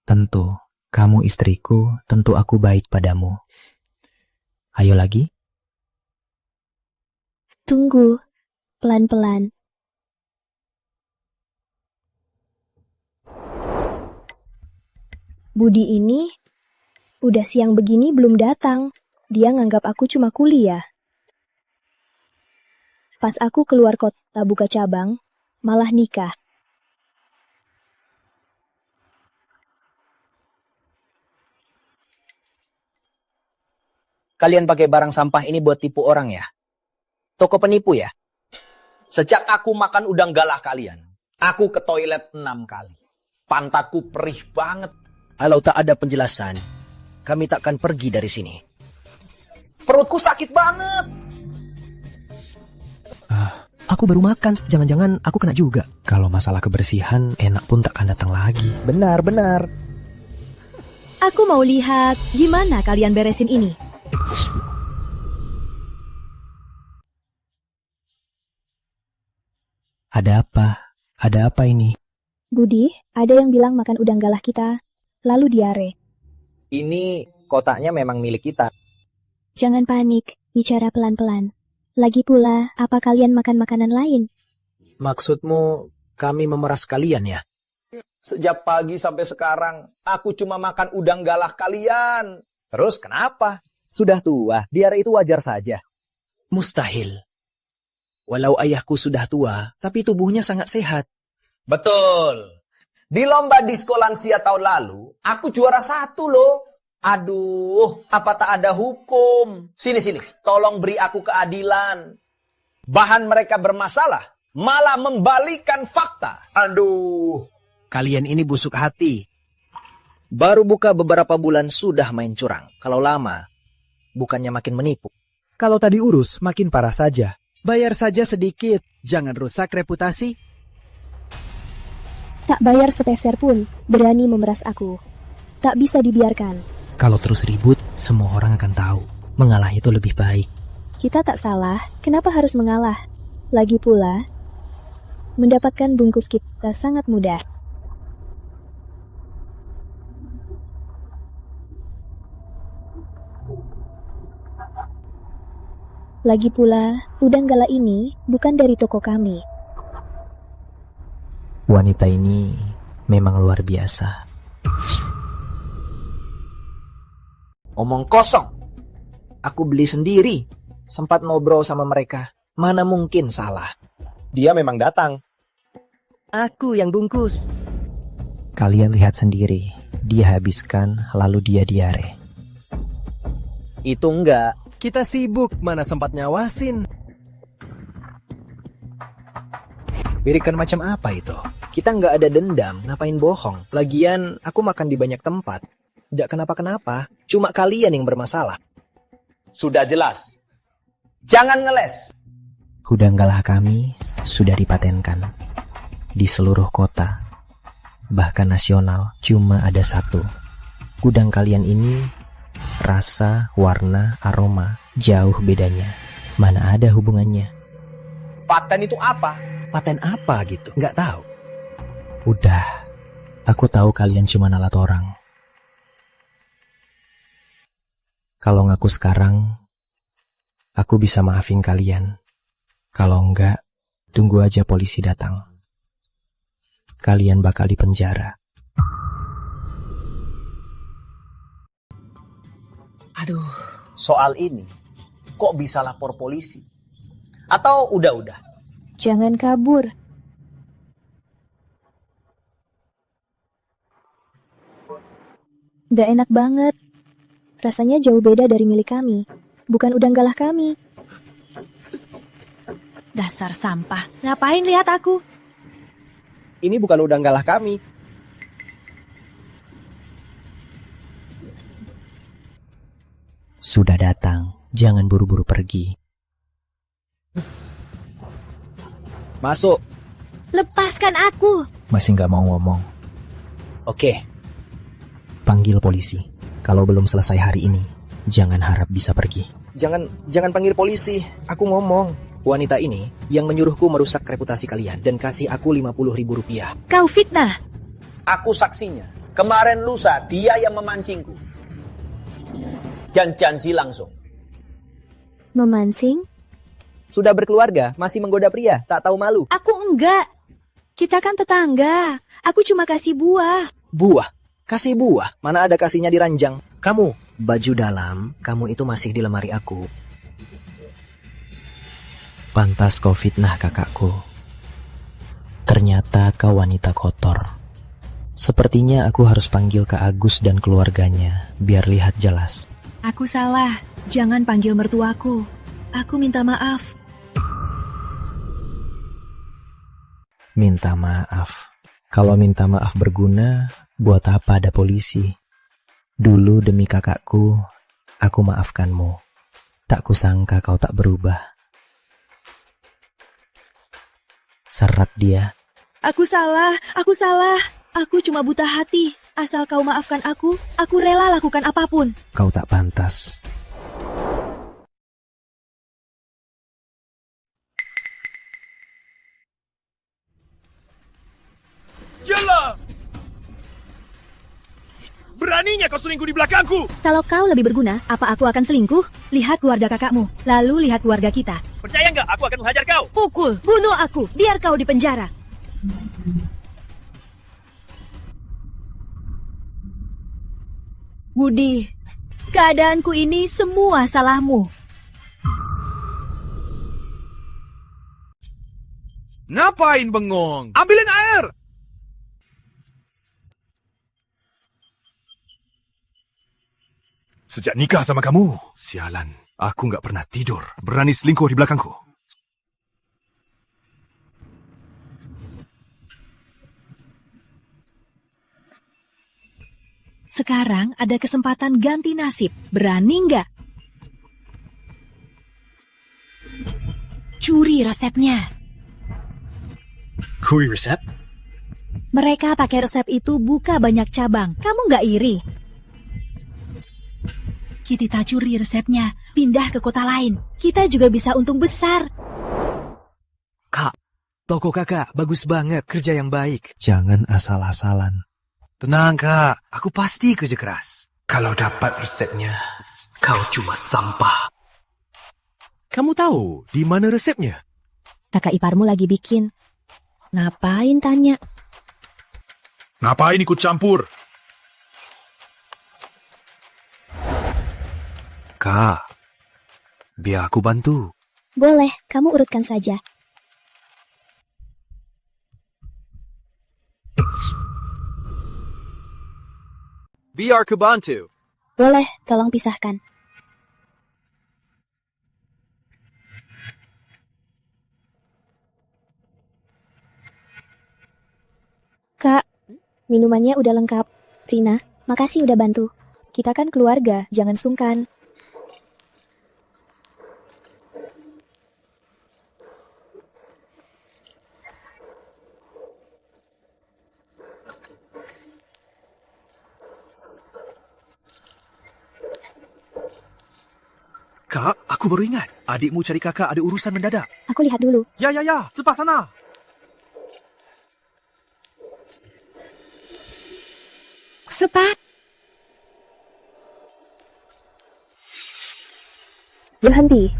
Tentu, kamu istriku, tentu aku baik padamu. Ayo lagi. Tunggu, pelan-pelan. Budi ini, udah siang begini belum datang. Dia nganggap aku cuma kuliah. Pas aku keluar kota buka cabang, malah nikah. Kalian pakai barang sampah ini buat tipu orang ya? Toko penipu ya? Sejak aku makan udang galah kalian, aku ke toilet 6 kali. Pantatku perih banget. Kalau tak ada penjelasan, kami takkan pergi dari sini. Perutku sakit banget. Aku baru makan, jangan-jangan aku kena juga. Kalau masalah kebersihan, enak pun takkan datang lagi. Benar. Aku mau lihat gimana kalian beresin ini. Ada apa? Ada apa ini? Budi, ada yang bilang makan udang galah kita, lalu diare. Ini kotaknya memang milik kita. Jangan panik, bicara pelan-pelan. Lagi pula, apa kalian makan makanan lain? Maksudmu kami memeras kalian ya? Sejak pagi sampai sekarang, aku cuma makan udang galah kalian. Terus kenapa? Sudah tua, diare itu wajar saja. Mustahil. Walau ayahku sudah tua, tapi tubuhnya sangat sehat. Betul. Di lomba disko lansia tahun lalu, aku juara 1 loh. Aduh, apa tak ada hukum? Sini, tolong beri aku keadilan. Bahan mereka bermasalah, malah membalikan fakta. Aduh. Kalian ini busuk hati. Baru buka beberapa bulan sudah main curang. Kalau lama, bukannya makin menipu. Kalau tadi urus, makin parah saja. Bayar saja sedikit, jangan rusak reputasi. Tak bayar sepeser pun, berani memeras aku. Tak bisa dibiarkan. Kalau terus ribut, semua orang akan tahu. Mengalah itu lebih baik. Kita tak salah, kenapa harus mengalah? Lagi pula, mendapatkan bungkus kita sangat mudah. Lagi pula, udang galah ini bukan dari toko kami. Wanita ini memang luar biasa. Omong kosong. Aku beli sendiri. Sempat ngobrol sama mereka. Mana mungkin salah. Dia memang datang. Aku yang bungkus. Kalian lihat sendiri. Dia habiskan lalu dia diare. Itu enggak. Kita sibuk, mana sempat nyawasin. Berikan macam apa itu? Kita nggak ada dendam, ngapain bohong? Lagian, aku makan di banyak tempat. Nggak kenapa-kenapa, cuma kalian yang bermasalah. Sudah jelas. Jangan ngeles. Hudang galah kami sudah dipatenkan. Di seluruh kota, bahkan nasional, cuma ada satu. Gudang kalian ini, rasa, warna, aroma, jauh bedanya. Mana ada hubungannya? Paten itu apa? Paten apa gitu? Nggak tahu. Udah, aku tahu kalian cuma alat orang. Kalau ngaku sekarang, aku bisa maafin kalian. Kalau enggak, tunggu aja polisi datang. Kalian bakal dipenjara. Aduh, soal ini, kok bisa lapor polisi? Atau udah? Jangan kabur. Gak enak banget. Rasanya jauh beda dari milik kami. Bukan udang galah kami. Dasar sampah. Ngapain lihat aku? Ini bukan udang galah kami. Sudah datang, jangan buru-buru pergi. Masuk. Lepaskan aku. Masih nggak mau ngomong. Oke. Panggil polisi. Kalau belum selesai hari ini, jangan harap bisa pergi. Jangan panggil polisi. Aku ngomong. Wanita ini yang menyuruhku merusak reputasi kalian dan kasih aku 50.000 rupiah. Kau fitnah. Aku saksinya. Kemarin lusa dia yang memancingku. Janji langsung. Memancing? Sudah berkeluarga, masih menggoda pria, tak tahu malu. Aku enggak. Kita kan tetangga. Aku cuma kasih buah. Buah? Kasih buah? Mana ada kasihnya di ranjang? Kamu, baju dalam, kamu itu masih di lemari aku. Pantas kau fitnah kakakku. Ternyata kau wanita kotor. Sepertinya aku harus panggil Kak Agus dan keluarganya, biar lihat jelas. Aku salah. Jangan panggil mertuaku. Aku minta maaf. Minta maaf. Kalau minta maaf berguna, buat apa ada polisi? Dulu demi kakakku, aku maafkanmu. Tak kusangka kau tak berubah. Serat dia. Aku salah. Aku cuma buta hati. Asal kau maafkan aku rela lakukan apapun. Kau tak pantas. Jelah! Beraninya kau selingkuh di belakangku! Kalau kau lebih berguna, apa aku akan selingkuh? Lihat keluarga kakakmu, lalu lihat keluarga kita. Percaya nggak aku akan menghajar kau? Pukul, bunuh aku, biar kau di penjara. Woody, keadaanku ini semua salahmu. Ngapain bengong? Ambilin air! Sejak nikah sama kamu, sialan, aku nggak pernah tidur. Berani selingkuh di belakangku. Sekarang ada kesempatan ganti nasib. Berani nggak? Curi resepnya. Curi resep? Mereka pakai resep itu buka banyak cabang. Kamu nggak iri? Kita curi resepnya, pindah ke kota lain. Kita juga bisa untung besar. Kak, toko kakak bagus banget, kerja yang baik. Jangan asal-asalan. Tenang kak, aku pasti kerja keras. Kalau dapat resepnya, kau cuma sampah. Kamu tahu di mana resepnya? Kakak iparmu lagi bikin. Ngapain tanya? Ngapain ikut campur? Kak, biar aku bantu. Boleh, kamu urutkan saja. Biar aku bantu. Boleh, tolong pisahkan. Kak, minumannya udah lengkap. Rina, makasih udah bantu. Kita kan keluarga, jangan sungkan. Kak, aku baru ingat. Adikmu cari kakak ada urusan mendadak. Aku lihat dulu. Ya, cepat sana. Cepat. Berhenti.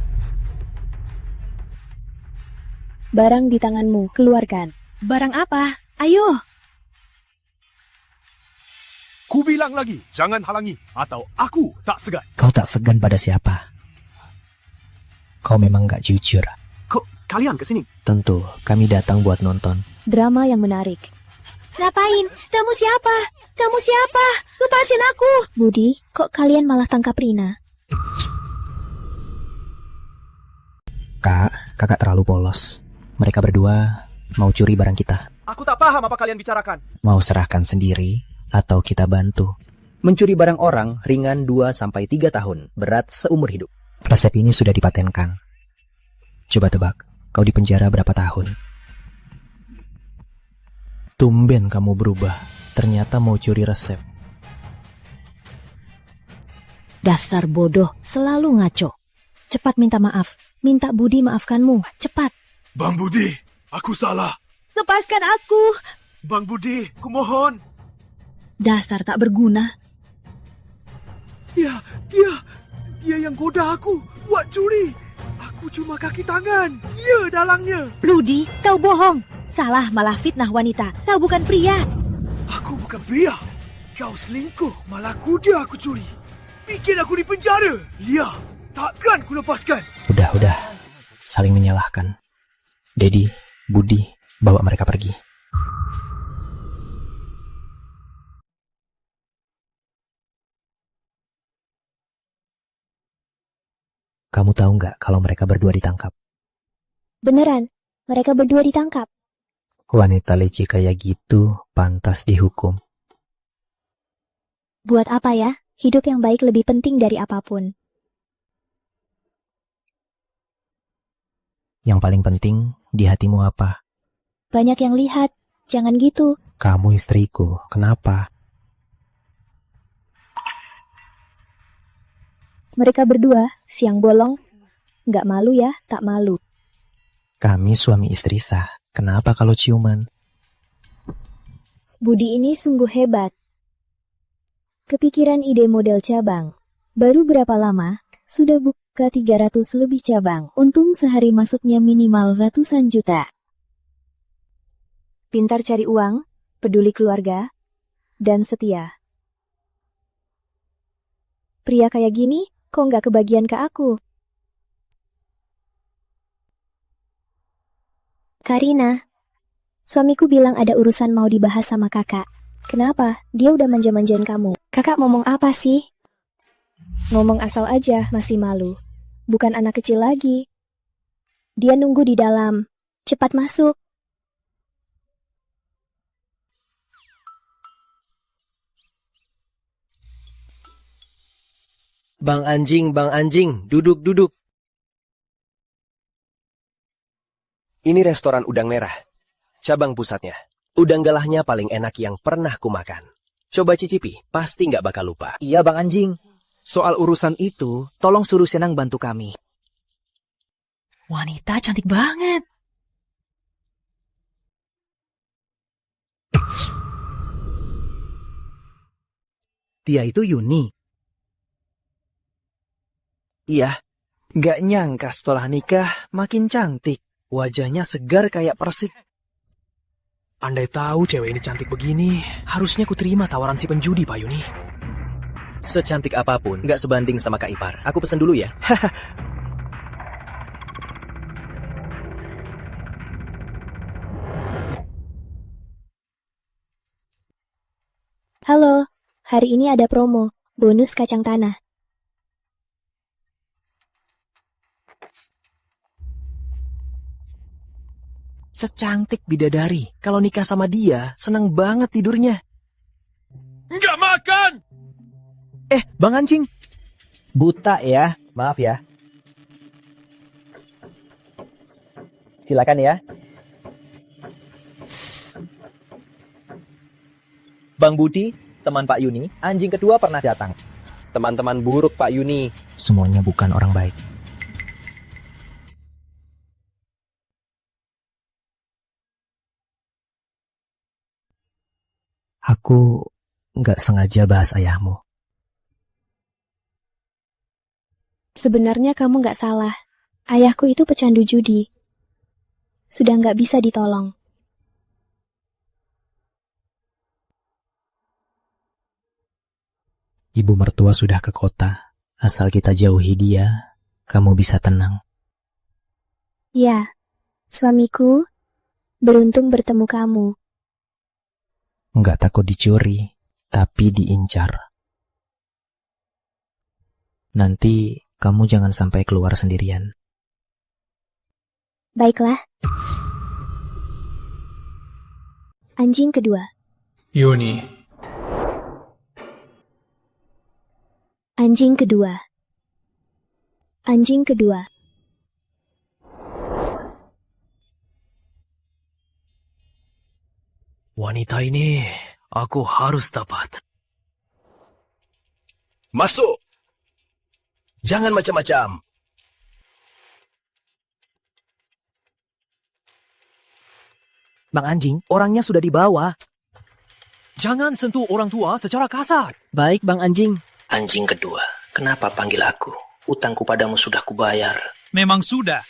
Barang di tanganmu, keluarkan. Barang apa? Ayo. Ku bilang lagi, jangan halangi. Atau aku tak segan. Kau tak segan pada siapa? Kau memang gak jujur. Kok kalian kesini? Tentu, kami datang buat nonton. Drama yang menarik. Ngapain? Kamu siapa? Kamu siapa? Lepasin aku! Budi, kok kalian malah tangkap Rina? Kakak terlalu polos. Mereka berdua mau curi barang kita. Aku tak paham apa kalian bicarakan. Mau serahkan sendiri atau kita bantu? Mencuri barang orang ringan 2-3 tahun, berat seumur hidup. Resep ini sudah dipatenkan. Coba tebak, kau di penjara berapa tahun? Tumben kamu berubah. Ternyata mau curi resep. Dasar bodoh, selalu ngaco. Cepat minta maaf. Minta Budi maafkanmu. Cepat. Bang Budi, aku salah. Lepaskan aku! Bang Budi, kumohon. Dasar tak berguna. Dia yang goda aku buat curi. Aku cuma kaki tangan. Dia dalangnya. Rudi, kau bohong. Salah malah fitnah wanita. Kau bukan pria. Aku bukan pria. Kau selingkuh, malah kuda aku curi. Bikin aku di penjara. Lia, takkan ku lepaskan. Udah. Saling menyalahkan. Dedi, Budi, bawa mereka pergi. Kamu tahu nggak kalau mereka berdua ditangkap? Beneran, mereka berdua ditangkap. Wanita leceh kayak gitu pantas dihukum. Buat apa ya? Hidup yang baik lebih penting dari apapun. Yang paling penting di hatimu apa? Banyak yang lihat, jangan gitu. Kamu istriku, kenapa? Mereka berdua, siang bolong. Nggak malu ya, tak malu. Kami suami istri sah. Kenapa kalau ciuman? Budi ini sungguh hebat. Kepikiran ide model cabang. Baru berapa lama, sudah buka 300 lebih cabang. Untung sehari masuknya minimal ratusan juta. Pintar cari uang, peduli keluarga, dan setia. Pria kayak gini, kok nggak kebagian ke aku? Karina, suamiku bilang ada urusan mau dibahas sama kakak. Kenapa? Dia udah manja-manjain kamu. Kakak ngomong apa sih? Ngomong asal aja, masih malu. Bukan anak kecil lagi. Dia nunggu di dalam. Cepat masuk. Bang Anjing, duduk. Ini restoran udang merah, cabang pusatnya. Udang galahnya paling enak yang pernah kumakan. Coba cicipi, pasti nggak bakal lupa. Iya Bang Anjing. Soal urusan itu, tolong suruh Senang bantu kami. Wanita cantik banget. Dia itu Yuni. Iya, nggak nyangka setelah nikah makin cantik. Wajahnya segar kayak persik. Andai tahu cewek ini cantik begini, harusnya ku terima tawaran si penjudi, Pak Yuni. Secantik apapun, nggak sebanding sama Kak Ipar. Aku pesen dulu ya. Halo, hari ini ada promo, bonus kacang tanah. Secantik bidadari. Kalau nikah sama dia, senang banget tidurnya. Nggak makan! Bang Anjing. Buta ya, maaf ya. Silakan ya. Bang Budi, teman Pak Yuni, anjing kedua pernah datang. Teman-teman buruk Pak Yuni. Semuanya bukan orang baik. Aku nggak sengaja bahas ayahmu. Sebenarnya kamu nggak salah. Ayahku itu pecandu judi. Sudah nggak bisa ditolong. Ibu mertua sudah ke kota. Asal kita jauhi dia, kamu bisa tenang. Ya, suamiku beruntung bertemu kamu. Nggak takut dicuri, tapi diincar. Nanti kamu jangan sampai keluar sendirian. Baiklah. Anjing kedua. Yuni, Anjing kedua. Anjing kedua. Wanita ini, aku harus dapat. Masuk! Jangan macam-macam. Bang Anjing, orangnya sudah dibawa. Jangan sentuh orang tua secara kasar. Baik, Bang Anjing. Anjing kedua, kenapa panggil aku? Utangku padamu sudah kubayar. memang sudah.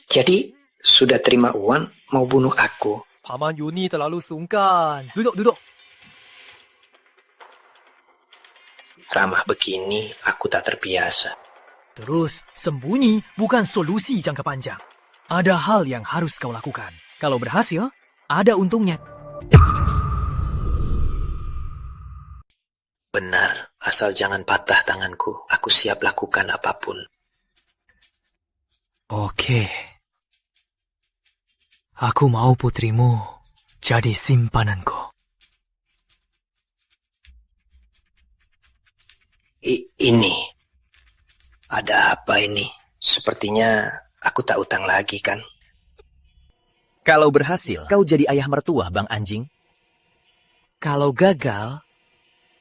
Jadi, sudah terima uang mau bunuh aku? Paman Yuni terlalu sungkan. Duduk. Ramah begini, aku tak terbiasa. Terus, sembunyi bukan solusi jangka panjang. Ada hal yang harus kau lakukan. Kalau berhasil, ada untungnya. Benar, asal jangan patah tanganku. Aku siap lakukan apapun. Oke. Aku mau putrimu jadi simpananku. Ini. Ada apa ini? Sepertinya aku tak utang lagi kan? Kalau berhasil, kau jadi ayah mertua, Bang Anjing. Kalau gagal,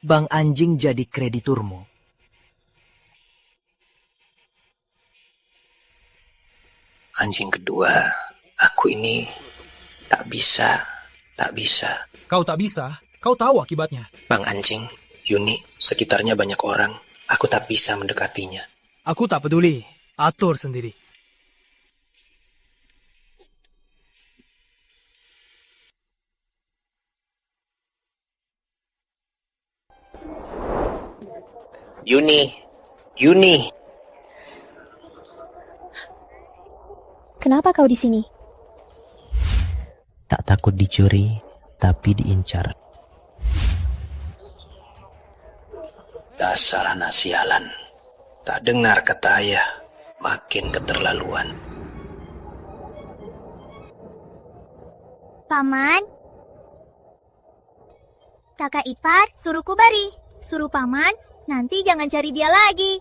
Bang Anjing jadi krediturmu. Anjing kedua, aku ini tak bisa. Kau tak bisa, kau tahu akibatnya. Bang Anjing, Yuni, sekitarnya banyak orang. Aku tak bisa mendekatinya. Aku tak peduli, atur sendiri. Yuni. Kenapa kau di sini? Tak takut dicuri, tapi diincar. Dasar anak sialan. Tak dengar kata ayah, makin keterlaluan. Paman? Kakak ipar, suruh Kubari. Suruh paman, nanti jangan cari dia lagi.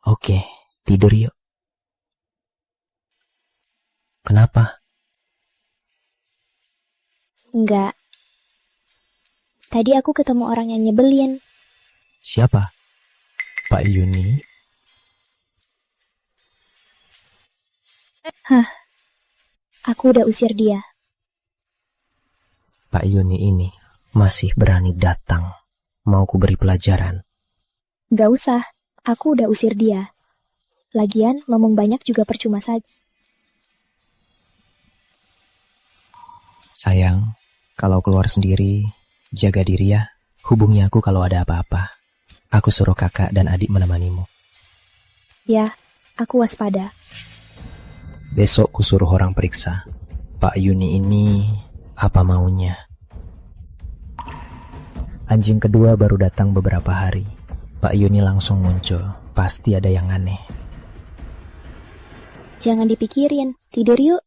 Oke, tidur yuk. Kenapa? Enggak. Tadi aku ketemu orang yang nyebelin. Siapa? Pak Yuni? Aku udah usir dia. Pak Yuni ini masih berani datang. Mau ku beri pelajaran. Gak usah. Aku udah usir dia. Lagian, ngomong banyak juga percuma saja. Sayang, kalau keluar sendiri, jaga diri ya. Hubungi aku kalau ada apa-apa. Aku suruh kakak dan adik menemanimu. Ya, aku waspada. Besok kusuruh orang periksa. Pak Yuni ini apa maunya? Anjing kedua baru datang beberapa hari. Pak Yuni langsung muncul. Pasti ada yang aneh. Jangan dipikirin, tidur yuk.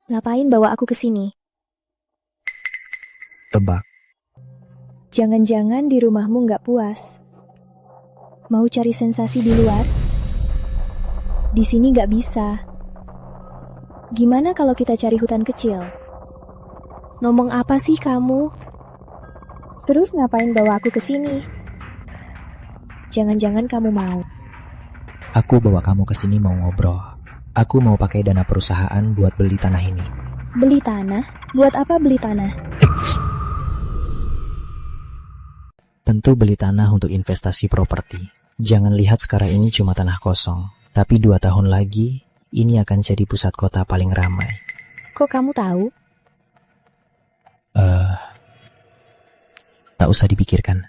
Ngapain bawa aku ke sini? Tebak. Jangan-jangan di rumahmu nggak puas. Mau cari sensasi di luar? Di sini nggak bisa. Gimana kalau kita cari hutan kecil? Ngomong apa sih kamu? Terus ngapain bawa aku ke sini? Jangan-jangan kamu mau. Aku bawa kamu ke sini mau ngobrol. Aku mau pakai dana perusahaan buat beli tanah ini. Beli tanah? Buat apa beli tanah? Tentu beli tanah untuk investasi properti. Jangan lihat sekarang ini cuma tanah kosong. Tapi 2 tahun lagi, ini akan jadi pusat kota paling ramai. Kok kamu tahu? Tak usah dipikirkan.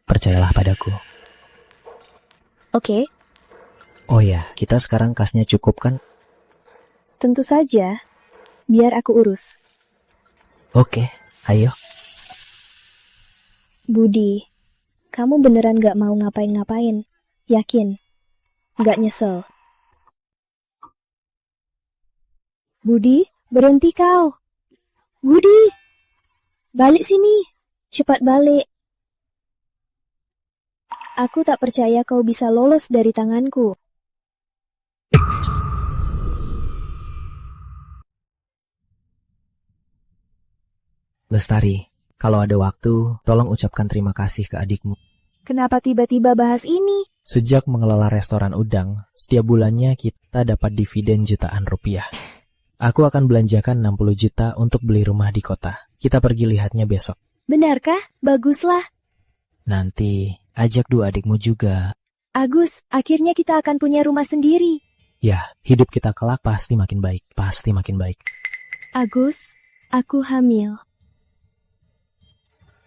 Percayalah padaku. Oke. Oh ya, kita sekarang kasnya cukup kan? Tentu saja. Biar aku urus. Oke, ayo. Budi, kamu beneran gak mau ngapain-ngapain? Yakin? Gak nyesel? Budi, berhenti kau. Budi, balik sini. Cepat balik. Aku tak percaya kau bisa lolos dari tanganku. Lestari, kalau ada waktu, tolong ucapkan terima kasih ke adikmu. Kenapa tiba-tiba bahas ini? Sejak mengelola restoran udang, setiap bulannya kita dapat dividen jutaan rupiah. Aku akan belanjakan 60 juta untuk beli rumah di kota. Kita pergi lihatnya besok. Benarkah? Baguslah. Nanti, ajak 2 adikmu juga. Agus, akhirnya kita akan punya rumah sendiri. Ya, hidup kita kelak pasti makin baik. Pasti makin baik. Agus, aku hamil.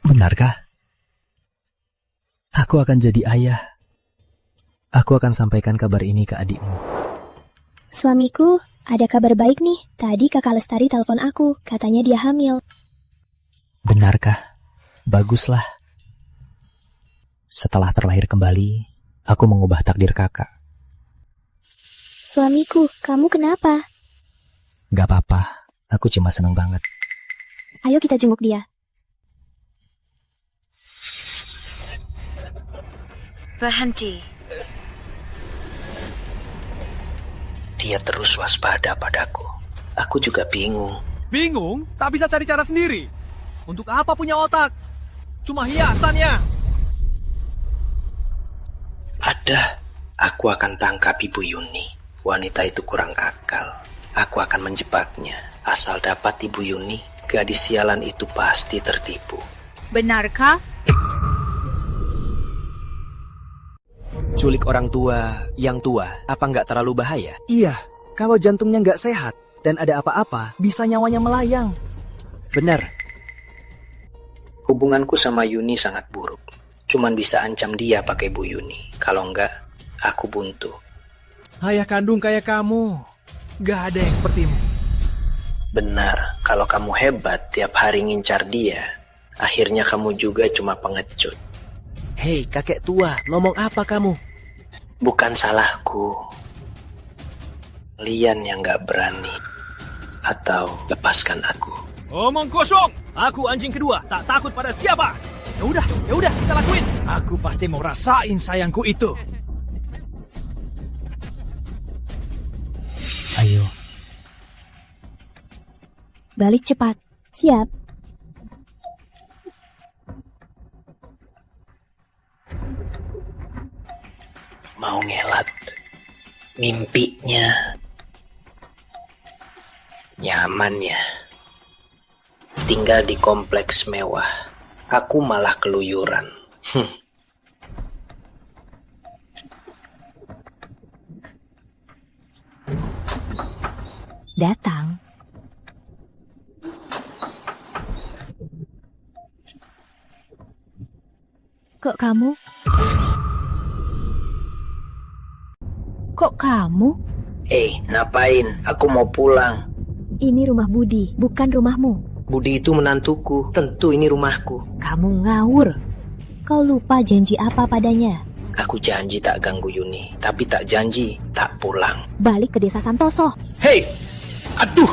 Benarkah? Aku akan jadi ayah. Aku akan sampaikan kabar ini ke adikmu. Suamiku, ada kabar baik nih. Tadi kakak Lestari telepon aku, katanya dia hamil. Benarkah? Baguslah. Setelah terlahir kembali, aku mengubah takdir kakak. Suamiku, kamu kenapa? Gak apa-apa, aku cuma seneng banget. Ayo kita jenguk dia. Berhenti. Dia terus waspada padaku. Aku juga bingung. Bingung? Tak bisa cari cara sendiri? Untuk apa punya otak? Cuma hiasan ya? Ada. Aku akan tangkap Ibu Yuni. Wanita itu kurang akal. Aku akan menjebaknya. Asal dapat Ibu Yuni, gadis sialan itu pasti tertipu. Benarkah? Culik orang tua yang tua, apa nggak terlalu bahaya? Iya, kalau jantungnya nggak sehat dan ada apa-apa, bisa nyawanya melayang. Benar. Hubunganku sama Yuni sangat buruk. Cuman bisa ancam dia pakai Bu Yuni. Kalau enggak, aku buntu. Ayah kandung kayak kamu, gak ada yang sepertimu. Benar, kalau kamu hebat tiap hari ngincar dia, akhirnya kamu juga cuma pengecut. Hei, kakek tua, ngomong apa kamu? Bukan salahku. Lian yang gak berani. Atau lepaskan aku. Omong kosong. Aku anjing kedua, tak takut pada siapa. Ya udah, kita lakuin. Aku pasti mau rasain sayangku itu. Ayo. Balik cepat. Siap. Mau ngelat. Mimpinya. Nyaman ya. tinggal di kompleks mewah. Aku malah keluyuran. Datang. Kok kamu? Kok kamu? Ngapain? Aku mau pulang. Ini rumah Budi, bukan rumahmu. Budi itu menantuku, tentu ini rumahku. Kamu ngawur. Kau lupa janji apa padanya? Aku janji tak ganggu Yuni, tapi tak janji tak pulang. Balik ke desa Santoso. Hei! Aduh!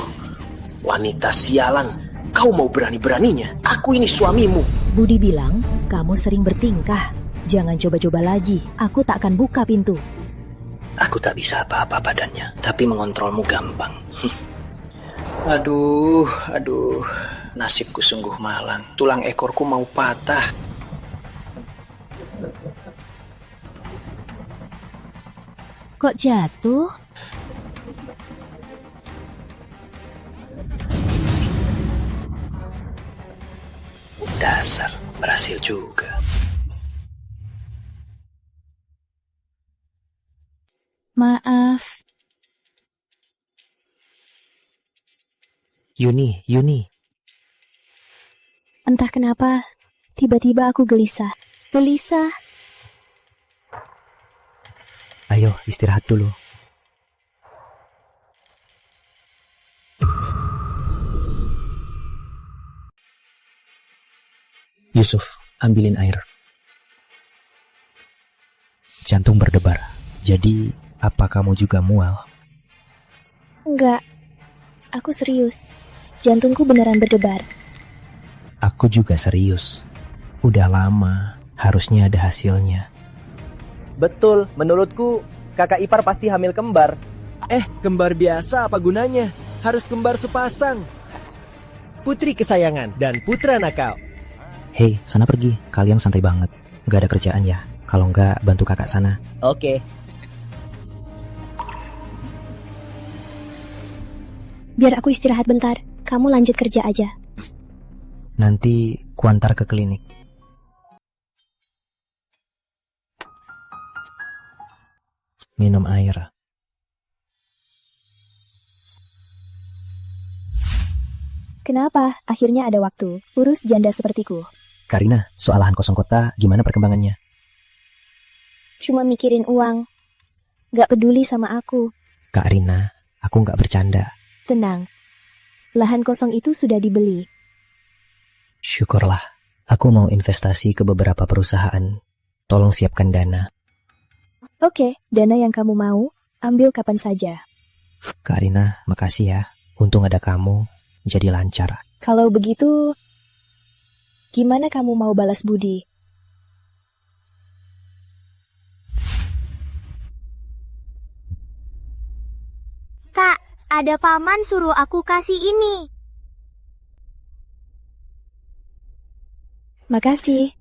Wanita sialan, kau mau berani-beraninya? Aku ini suamimu. Budi bilang, kamu sering bertingkah. Jangan coba-coba lagi, aku tak akan buka pintu. Aku tak bisa apa-apa padanya, tapi mengontrolmu gampang. Aduh, nasibku sungguh malang. Tulang ekorku mau patah. Kok jatuh? Dasar, berhasil juga. Maaf. Yuni. Entah kenapa, tiba-tiba aku gelisah. Ayo, istirahat dulu. Yusuf, ambilin air. Jantung berdebar. Jadi, apa kamu juga mual? Enggak, aku serius. Jantungku beneran berdebar. Aku juga serius. Udah lama, harusnya ada hasilnya. Betul, menurutku kakak ipar pasti hamil kembar. Kembar biasa apa gunanya? Harus kembar sepasang. Putri kesayangan dan putra nakal. Hei, sana pergi. Kalian santai banget. Gak ada kerjaan ya? Kalau enggak, bantu kakak sana. Oke. Biar aku istirahat bentar. Kamu lanjut kerja aja. Nanti kuantar ke klinik. Minum air. Kenapa? Akhirnya ada waktu. Urus janda sepertiku. Karina, soal lahan kosong kota, gimana perkembangannya? Cuma mikirin uang. Gak peduli sama aku. Kak Rina, aku gak bercanda. Tenang. Lahan kosong itu sudah dibeli. Syukurlah. Aku mau investasi ke beberapa perusahaan. Tolong siapkan dana. Oke, dana yang kamu mau, ambil kapan saja. Kak Rina, makasih ya. Untung ada kamu, jadi lancar. Kalau begitu, gimana kamu mau balas budi? Kak, ada paman suruh aku kasih ini. Makasih.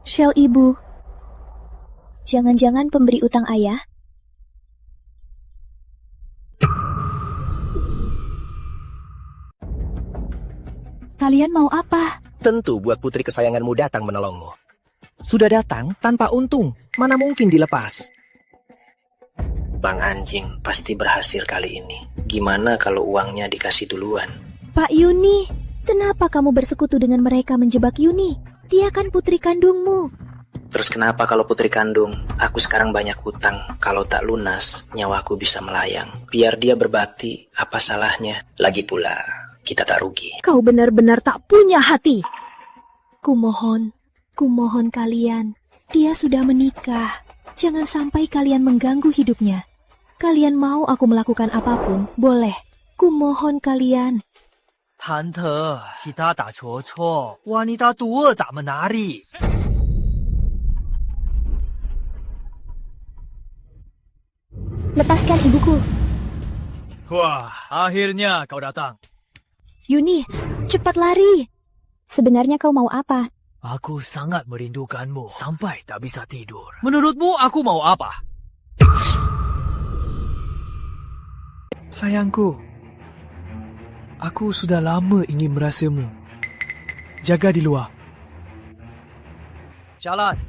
Shell ibu. Jangan-jangan pemberi utang ayah? Kalian mau apa? Tentu buat putri kesayanganmu datang menolongmu. Sudah datang tanpa untung. Mana mungkin dilepas? Bang Anjing pasti berhasil kali ini. Gimana kalau uangnya dikasih duluan? Pak Yuni, kenapa kamu bersekutu dengan mereka menjebak Yuni? Dia kan putri kandungmu. Terus kenapa kalau putri kandung? Aku sekarang banyak hutang. Kalau tak lunas, nyawaku bisa melayang. Biar dia berbakti, apa salahnya? Lagi pula, kita tak rugi. Kau benar-benar tak punya hati. Kumohon kalian. Dia sudah menikah. Jangan sampai kalian mengganggu hidupnya. Kalian mau aku melakukan apapun, boleh. Kumohon kalian. Tante, kita tak cocok. Wanita tua tak menarik. Lepaskan ibuku. Wah, akhirnya kau datang. Yuni, cepat lari. Sebenarnya kau mau apa? Aku sangat merindukanmu sampai tak bisa tidur. Menurutmu aku mau apa? Sayangku, aku sudah lama ingin merasamu. Jaga di luar. Jalan.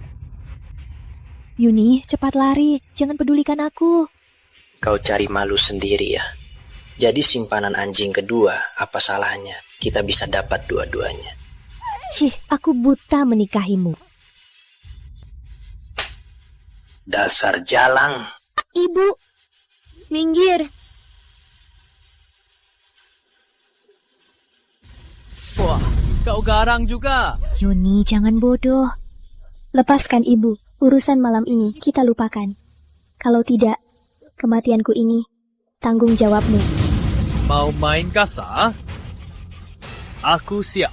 Yuni, cepat lari. Jangan pedulikan aku. Kau cari malu sendiri ya. Jadi simpanan anjing kedua, apa salahnya? Kita bisa dapat dua-duanya. Cih, aku buta menikahimu. Dasar jalang. Ibu, minggir. Wah, kau garang juga. Yuni, jangan bodoh. Lepaskan ibu. Urusan malam ini kita lupakan. Kalau tidak, kematianku ini tanggung jawabmu. Mau main kasar? Aku siap.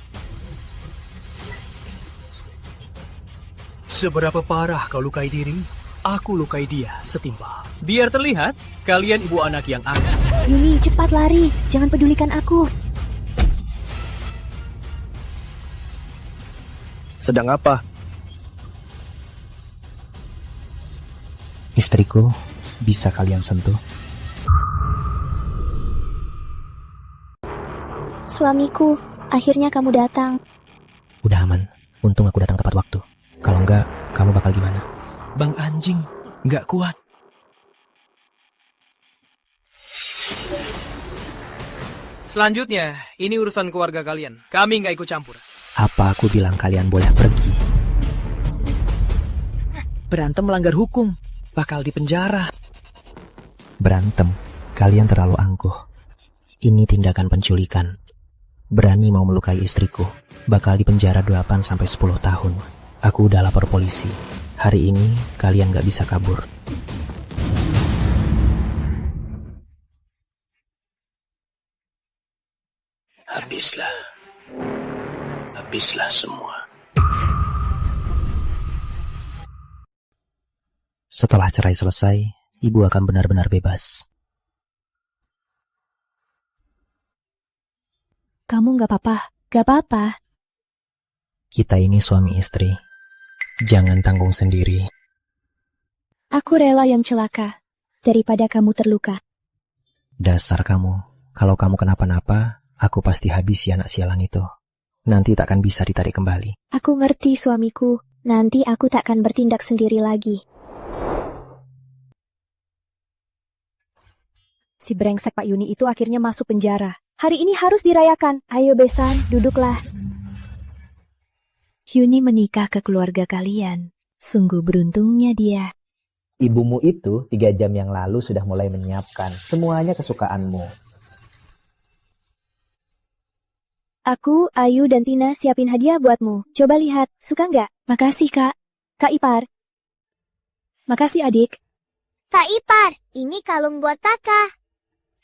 Seberapa parah kau lukai diri, aku lukai dia setimpal. Biar terlihat, kalian ibu anak yang aneh. Yuni, cepat lari. Jangan pedulikan aku. Sedang apa? Istriku, bisa kalian sentuh? Suamiku, akhirnya kamu datang. Udah aman. Untung aku datang tepat waktu. Kalau enggak, kamu bakal gimana? Bang anjing, nggak kuat. Selanjutnya, ini urusan keluarga kalian. Kami nggak ikut campur. Apa aku bilang kalian boleh pergi? Berantem melanggar hukum. Bakal dipenjara. Berantem? Kalian terlalu angkuh. Ini tindakan penculikan. Berani mau melukai istriku, bakal dipenjara 8-10 tahun. Aku udah lapor polisi. Hari ini kalian gak bisa kabur. Habislah. Habislah semua. Setelah cerai selesai, ibu akan benar-benar bebas. Kamu gak apa-apa. Gak apa-apa. Kita ini suami istri. Jangan tanggung sendiri. Aku rela yang celaka daripada kamu terluka. Dasar kamu. Kalau kamu kenapa-napa, aku pasti habisi anak sialan itu. Nanti takkan bisa ditarik kembali. Aku ngerti suamiku. Nanti aku takkan bertindak sendiri lagi. Si brengsek Pak Yuni itu akhirnya masuk penjara. Hari ini harus dirayakan. Ayo Besan, duduklah. Yuni menikah ke keluarga kalian. Sungguh beruntungnya dia. Ibumu itu 3 jam yang lalu sudah mulai menyiapkan semuanya kesukaanmu. Aku, Ayu, dan Tina siapin hadiah buatmu. Coba lihat, suka nggak? Makasih, Kak. Kak Ipar. Makasih, adik. Kak Ipar, ini kalung buat kakak.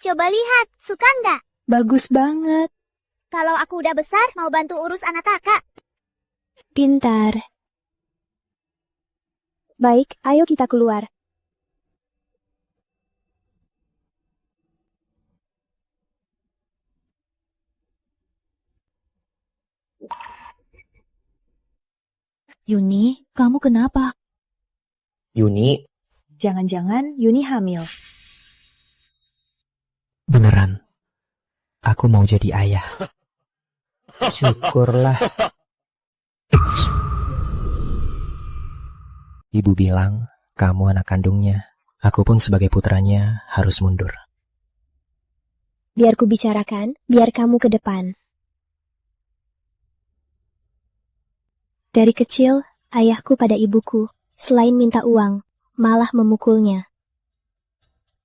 Coba lihat, suka nggak? Bagus banget. Kalau aku udah besar, mau bantu urus anak kakak. Pintar. Baik, ayo kita keluar. Yuni, kamu kenapa? Yuni, Jangan-jangan Yuni hamil. beneran. Aku mau jadi ayah. Syukurlah. Ibu bilang, kamu anak kandungnya. Aku pun sebagai putranya harus mundur. Biar ku bicarakan, biar kamu ke depan. Dari kecil, ayahku pada ibuku, selain minta uang, malah memukulnya.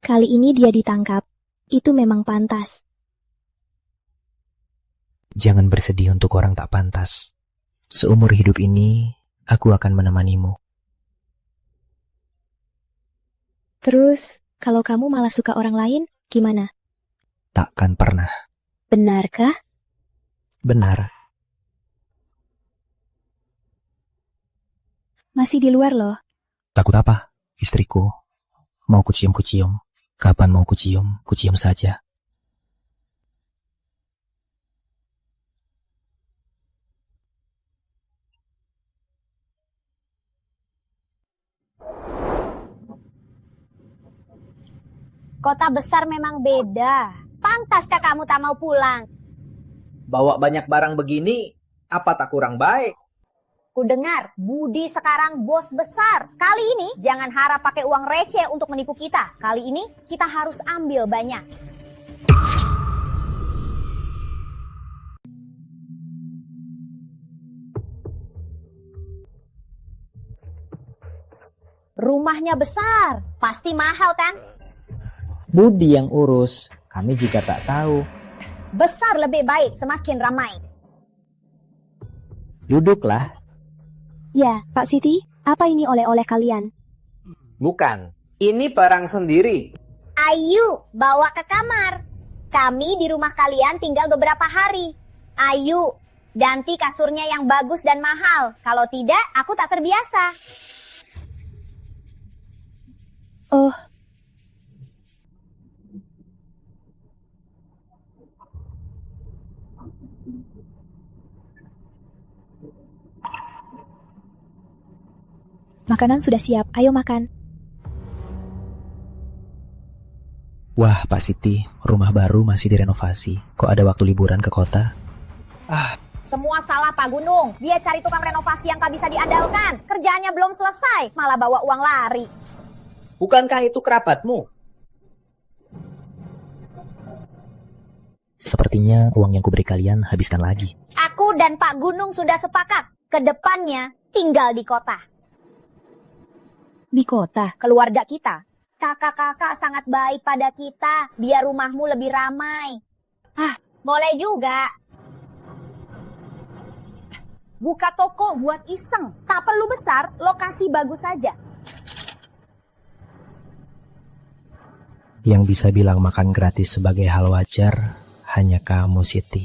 Kali ini dia ditangkap. Itu memang pantas. Jangan bersedih untuk orang tak pantas. Seumur hidup ini, aku akan menemanimu. Terus, kalau kamu malah suka orang lain, gimana? Takkan pernah. Benarkah? Benar. Masih di luar loh. Takut apa, istriku? Mau kucium-kucium. Kapan mau kucium, kucium saja. Kota besar memang beda. Pantaskah kamu tak mau pulang? Bawa banyak barang begini, apa tak kurang baik? Ku dengar, Budi sekarang bos besar. Kali ini jangan harap pakai uang receh untuk menipu kita. Kali ini kita harus ambil banyak. Rumahnya besar, pasti mahal kan? Budi yang urus, kami juga tak tahu. Besar lebih baik, semakin ramai. Duduklah. Ya, Pak Siti, apa ini oleh-oleh kalian? Bukan, ini barang sendiri. Ayo, bawa ke kamar. Kami di rumah kalian tinggal beberapa hari. Ayo, ganti kasurnya yang bagus dan mahal. Kalau tidak, aku tak terbiasa. Oh. Makanan sudah siap, ayo makan. Wah, Pak Siti, rumah baru masih direnovasi. Kok ada waktu liburan ke kota? Semua salah Pak Gunung. Dia cari tukang renovasi yang tak bisa diandalkan. Kerjaannya belum selesai, malah bawa uang lari. Bukankah itu kerabatmu? Sepertinya uang yang kuberi kalian habiskan lagi. Aku dan Pak Gunung sudah sepakat. Kedepannya tinggal di kota. Di kota? Keluarga kita. Kakak-kakak sangat baik pada kita. Biar rumahmu lebih ramai. Boleh juga. Buka toko buat iseng. Tak perlu besar, lokasi bagus saja. Yang bisa bilang makan gratis sebagai hal wajar hanya kamu, Siti.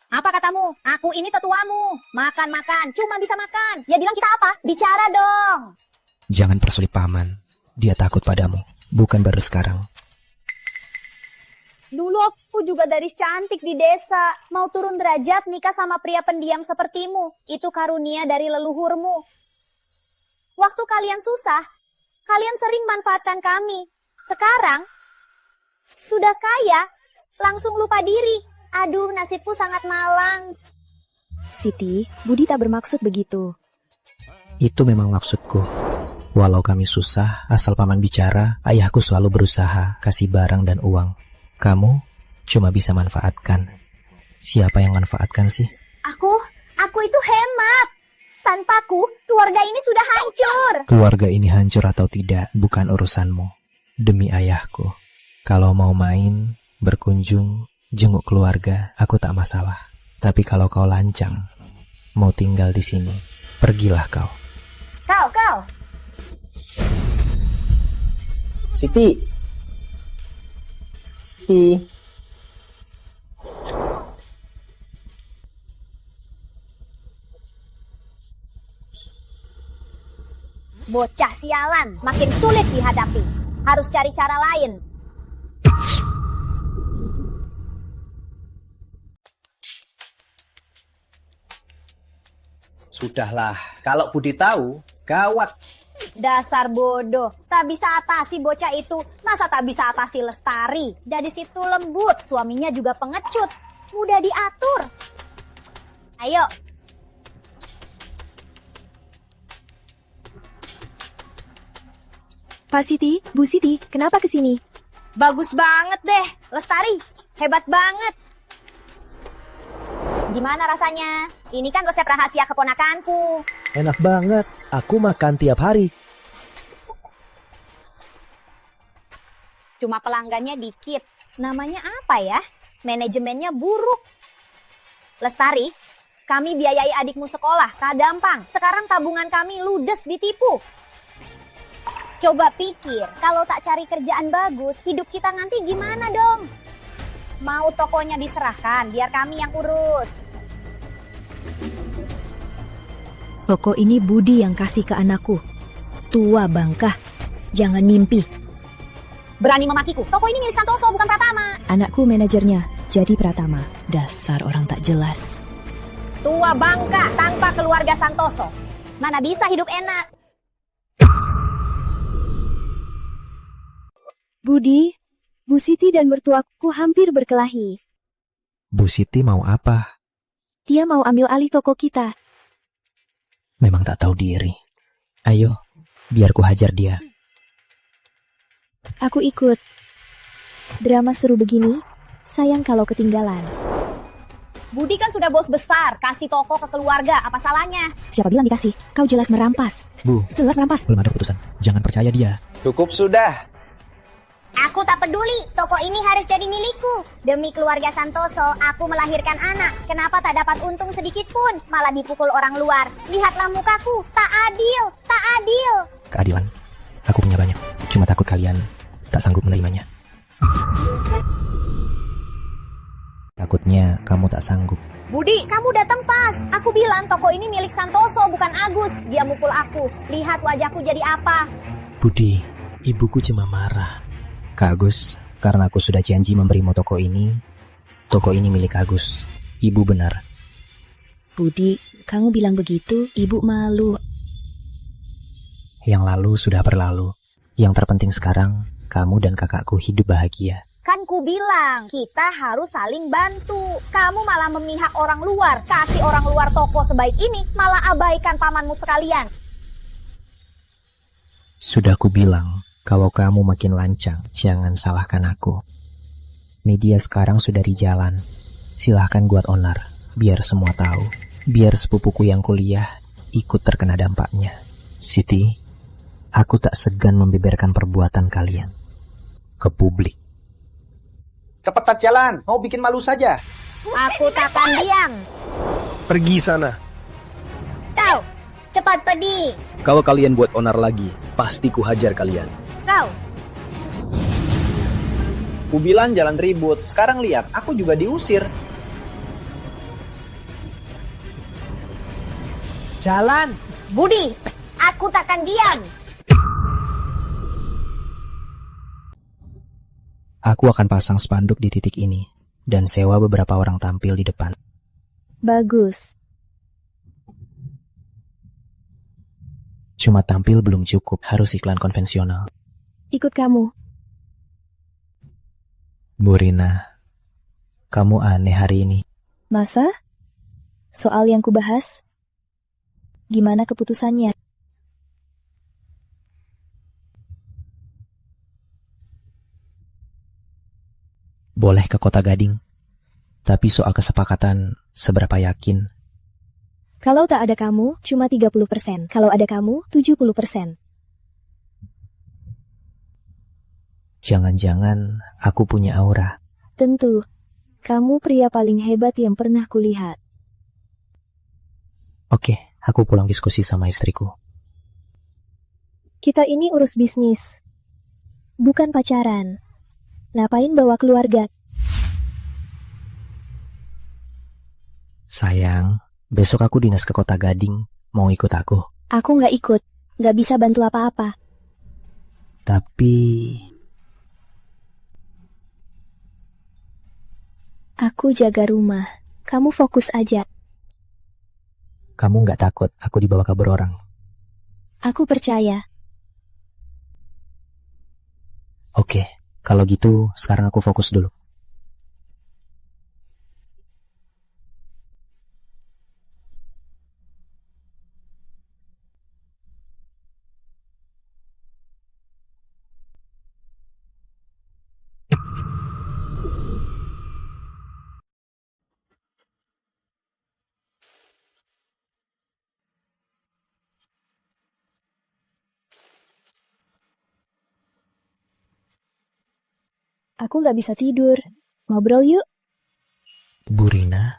Apa katamu? Aku ini tetuamu. Makan-makan, cuma bisa makan. Ya bilang kita apa? Bicara dong. Jangan persulit paman. Dia takut padamu. Bukan baru sekarang. Dulu aku juga gadis cantik di desa. Mau turun derajat nikah sama pria pendiam sepertimu. Itu karunia dari leluhurmu. Waktu kalian susah, kalian sering manfaatkan kami. Sekarang, sudah kaya, langsung lupa diri. Aduh, nasibku sangat malang. Siti, Budi tak bermaksud begitu. Itu memang maksudku. Walau kami susah, asal paman bicara, ayahku selalu berusaha kasih barang dan uang. Kamu cuma bisa manfaatkan. Siapa yang manfaatkan sih? Aku itu hemat. Tanpaku, keluarga ini sudah hancur. Keluarga ini hancur atau tidak, bukan urusanmu. Demi ayahku. Kalau mau main, berkunjung, jenguk keluarga, aku tak masalah. Tapi kalau kau lancang, mau tinggal di sini, pergilah kau. Kau. Siti. Bocah sialan, makin sulit dihadapi. Harus cari cara lain. Sudahlah, kalau Budi tahu, gawat. Dasar bodoh, tak bisa atasi bocah itu. Masa tak bisa atasi Lestari? Gadis itu lembut, suaminya juga pengecut. Mudah diatur. Ayo. Pak Siti, Bu Siti, kenapa kesini? Bagus banget deh, Lestari. Hebat banget. Gimana rasanya? Ini kan resep rahasia keponakanku. Enak banget, aku makan tiap hari. Cuma pelanggannya dikit. Namanya apa ya? Manajemennya buruk. Lestari, kami biayai adikmu sekolah, tak gampang. Sekarang tabungan kami ludes ditipu. Coba pikir, kalau tak cari kerjaan bagus, hidup kita nanti gimana dong? Mau tokonya diserahkan, biar kami yang urus. Toko ini Budi yang kasih ke anakku. Tua bangkah, jangan mimpi. Berani memakiku, toko ini milik Santoso, bukan Pratama. Anakku manajernya, jadi Pratama. Dasar orang tak jelas. Tua bangka tanpa keluarga Santoso. Mana bisa hidup enak? Budi, Bu Siti dan mertuaku hampir berkelahi. Bu Siti mau apa? Dia mau ambil alih toko kita. Memang tak tahu diri. Ayo, biar ku hajar dia. Aku ikut. Drama seru begini, sayang kalau ketinggalan. Budi kan sudah bos besar, kasih toko ke keluarga, apa salahnya? Siapa bilang dikasih? Kau jelas merampas. Bu, Jelas merampas. belum ada keputusan. Jangan percaya dia. Cukup sudah. Aku tak peduli, toko ini harus jadi milikku. Demi keluarga Santoso, aku melahirkan anak. Kenapa tak dapat untung sedikit pun? Malah dipukul orang luar. Lihatlah mukaku, tak adil, tak adil. Keadilan. Aku punya banyak. Cuma takut kalian tak sanggup menerimanya. Takutnya kamu tak sanggup. Budi, kamu datang pas. Aku bilang toko ini milik Santoso, bukan Agus. Dia mukul aku. Lihat wajahku jadi apa. Budi, ibuku cuma marah. Kak Agus, karena aku sudah janji memberimu toko ini milik Agus. Ibu benar. Budi, kamu bilang begitu, ibu malu. Yang lalu sudah berlalu. Yang terpenting sekarang, kamu dan kakakku hidup bahagia. Kan ku bilang, kita harus saling bantu. Kamu malah memihak orang luar. Kasih orang luar toko sebaik ini, malah abaikan pamanmu sekalian. Sudah ku bilang, kalau kamu makin lancang, jangan salahkan aku. Media sekarang sudah di jalan. Silahkan buat onar, biar semua tahu. Biar sepupuku yang kuliah ikut terkena dampaknya. Siti, aku tak segan membeberkan perbuatan kalian ke publik. Cepat jalan, mau bikin malu saja. Aku takkan diam. Pergi sana. Kau, cepat pergi. Kalau kalian buat onar lagi, pasti ku hajar kalian. Kau. Ku bilang jalan ribut, sekarang lihat, aku juga diusir. Jalan. Budi, aku takkan diam. Aku akan pasang spanduk di titik ini dan sewa beberapa orang tampil di depan. Bagus. Cuma tampil belum cukup, harus iklan konvensional. Ikut kamu. Bu Rina, kamu aneh hari ini. Masa? Soal yang kubahas? Gimana keputusannya? Boleh ke Kota Gading, tapi soal kesepakatan seberapa yakin? Kalau tak ada kamu, cuma 30%. Kalau ada kamu, 70%. Jangan-jangan aku punya aura. Tentu, kamu pria paling hebat yang pernah kulihat. Oke, aku pulang diskusi sama istriku. Kita ini urus bisnis, bukan pacaran. Ngapain bawa keluarga? Sayang, besok aku dinas ke Kota Gading. Mau ikut aku? Aku nggak ikut, nggak bisa bantu apa-apa. Tapi... Aku jaga rumah, kamu fokus aja. Kamu nggak takut aku dibawa kabur orang? Aku percaya. Oke, kalau gitu sekarang aku fokus dulu. Aku nggak bisa tidur. Ngobrol yuk. Bu Rina?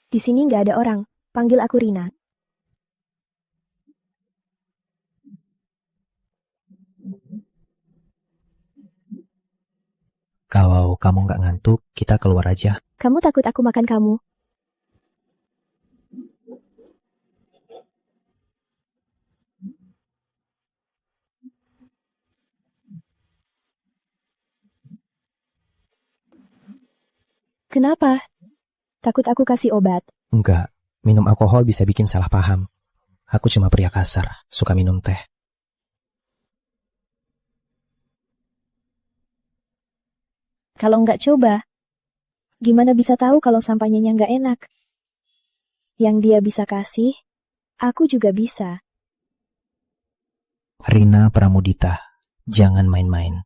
Di sini nggak ada orang. Panggil aku Rina. Kalau kamu nggak ngantuk, kita keluar aja. Kamu takut aku makan kamu? Kenapa? Takut aku kasih obat? Enggak, minum alkohol bisa bikin salah paham. Aku cuma pria kasar, suka minum teh. Kalau nggak coba, gimana bisa tahu kalau sampainya nggak enak? Yang dia bisa kasih, aku juga bisa. Rina Pramudita, jangan main-main.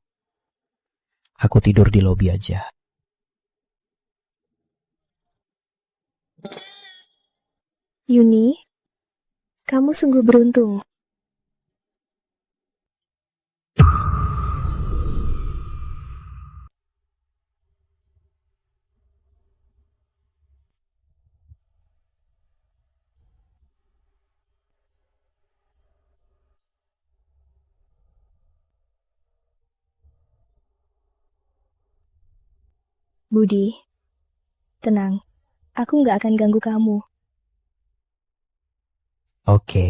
Aku tidur di lobi aja. Yuni, kamu sungguh beruntung. Budi, tenang. Aku nggak akan ganggu kamu. Oke.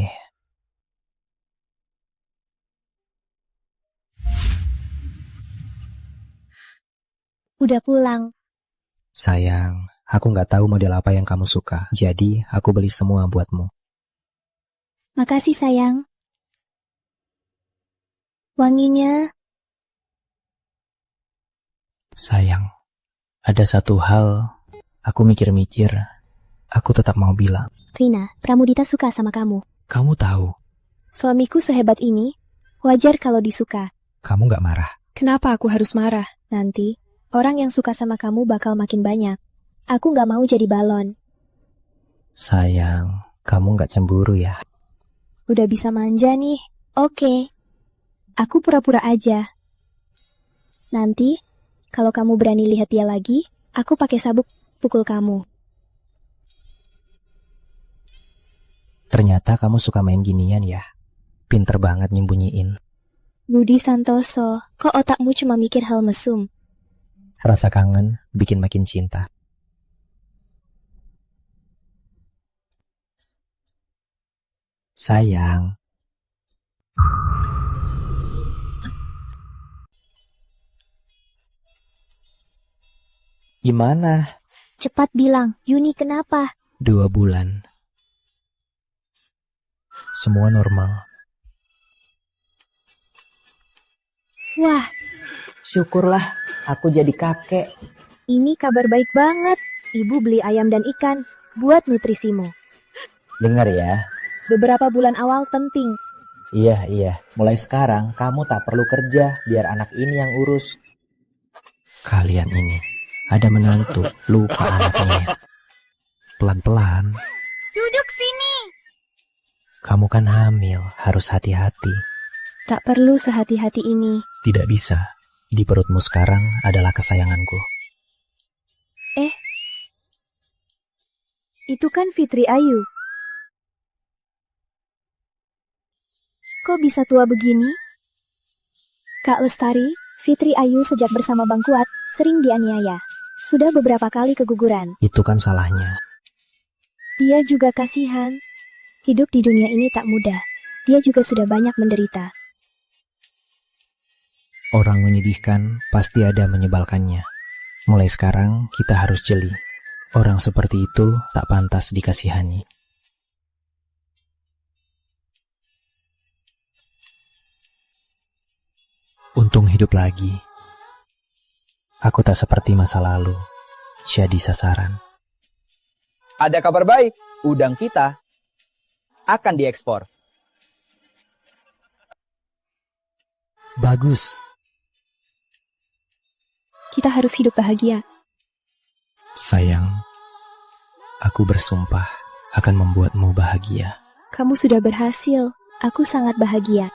Udah pulang. Sayang, aku nggak tahu model apa yang kamu suka. Jadi, aku beli semua buatmu. Makasih sayang. Wanginya. Sayang, ada satu hal, aku mikir-mikir, aku tetap mau bilang. Rina, Pramudita suka sama kamu. Kamu tahu, Suamiku sehebat ini, wajar kalau disuka. kamu nggak marah. Kenapa aku harus marah? Nanti, orang yang suka sama kamu bakal makin banyak. Aku nggak mau jadi balon. Sayang, kamu nggak cemburu ya? Udah bisa manja nih. Oke. Aku pura-pura aja. Nanti, kalau kamu berani lihat dia lagi, aku pakai sabuk pukul kamu. Ternyata kamu suka main ginian ya. Pinter banget nyembunyiin. Budi Santoso, kok otakmu cuma mikir hal mesum? Rasa kangen bikin makin cinta. Sayang. Gimana? Cepat bilang, Yuni kenapa? 2 bulan. Semua normal. Wah, Syukurlah, aku jadi kakek. ini kabar baik banget. Ibu beli ayam dan ikan buat nutrisimu. Dengar ya. Beberapa bulan awal penting. Iya. Mulai sekarang kamu tak perlu kerja biar anak ini yang urus. Kalian ini ada menantu, lupa anaknya. Pelan-pelan. Duduk sini. Kamu kan hamil, harus hati-hati. Tak perlu sehati-hati ini. Tidak bisa. Di perutmu sekarang adalah kesayanganku. Itu kan Fitri Ayu. Kok bisa tua begini? Kak Lestari, Fitri Ayu sejak bersama Bang Kuat, sering dianiaya. Sudah beberapa kali keguguran. Itu kan salahnya. Dia juga kasihan. Hidup di dunia ini tak mudah. Dia juga sudah banyak menderita. Orang menyedihkan pasti ada menyebalkannya. Mulai sekarang kita harus jeli. Orang seperti itu tak pantas dikasihani. Untung hidup lagi. Aku tak seperti masa lalu, jadi sasaran. Ada kabar baik, udang kita akan diekspor. Bagus. Kita harus hidup bahagia. Sayang, aku bersumpah akan membuatmu bahagia. Kamu sudah berhasil. Aku sangat bahagia.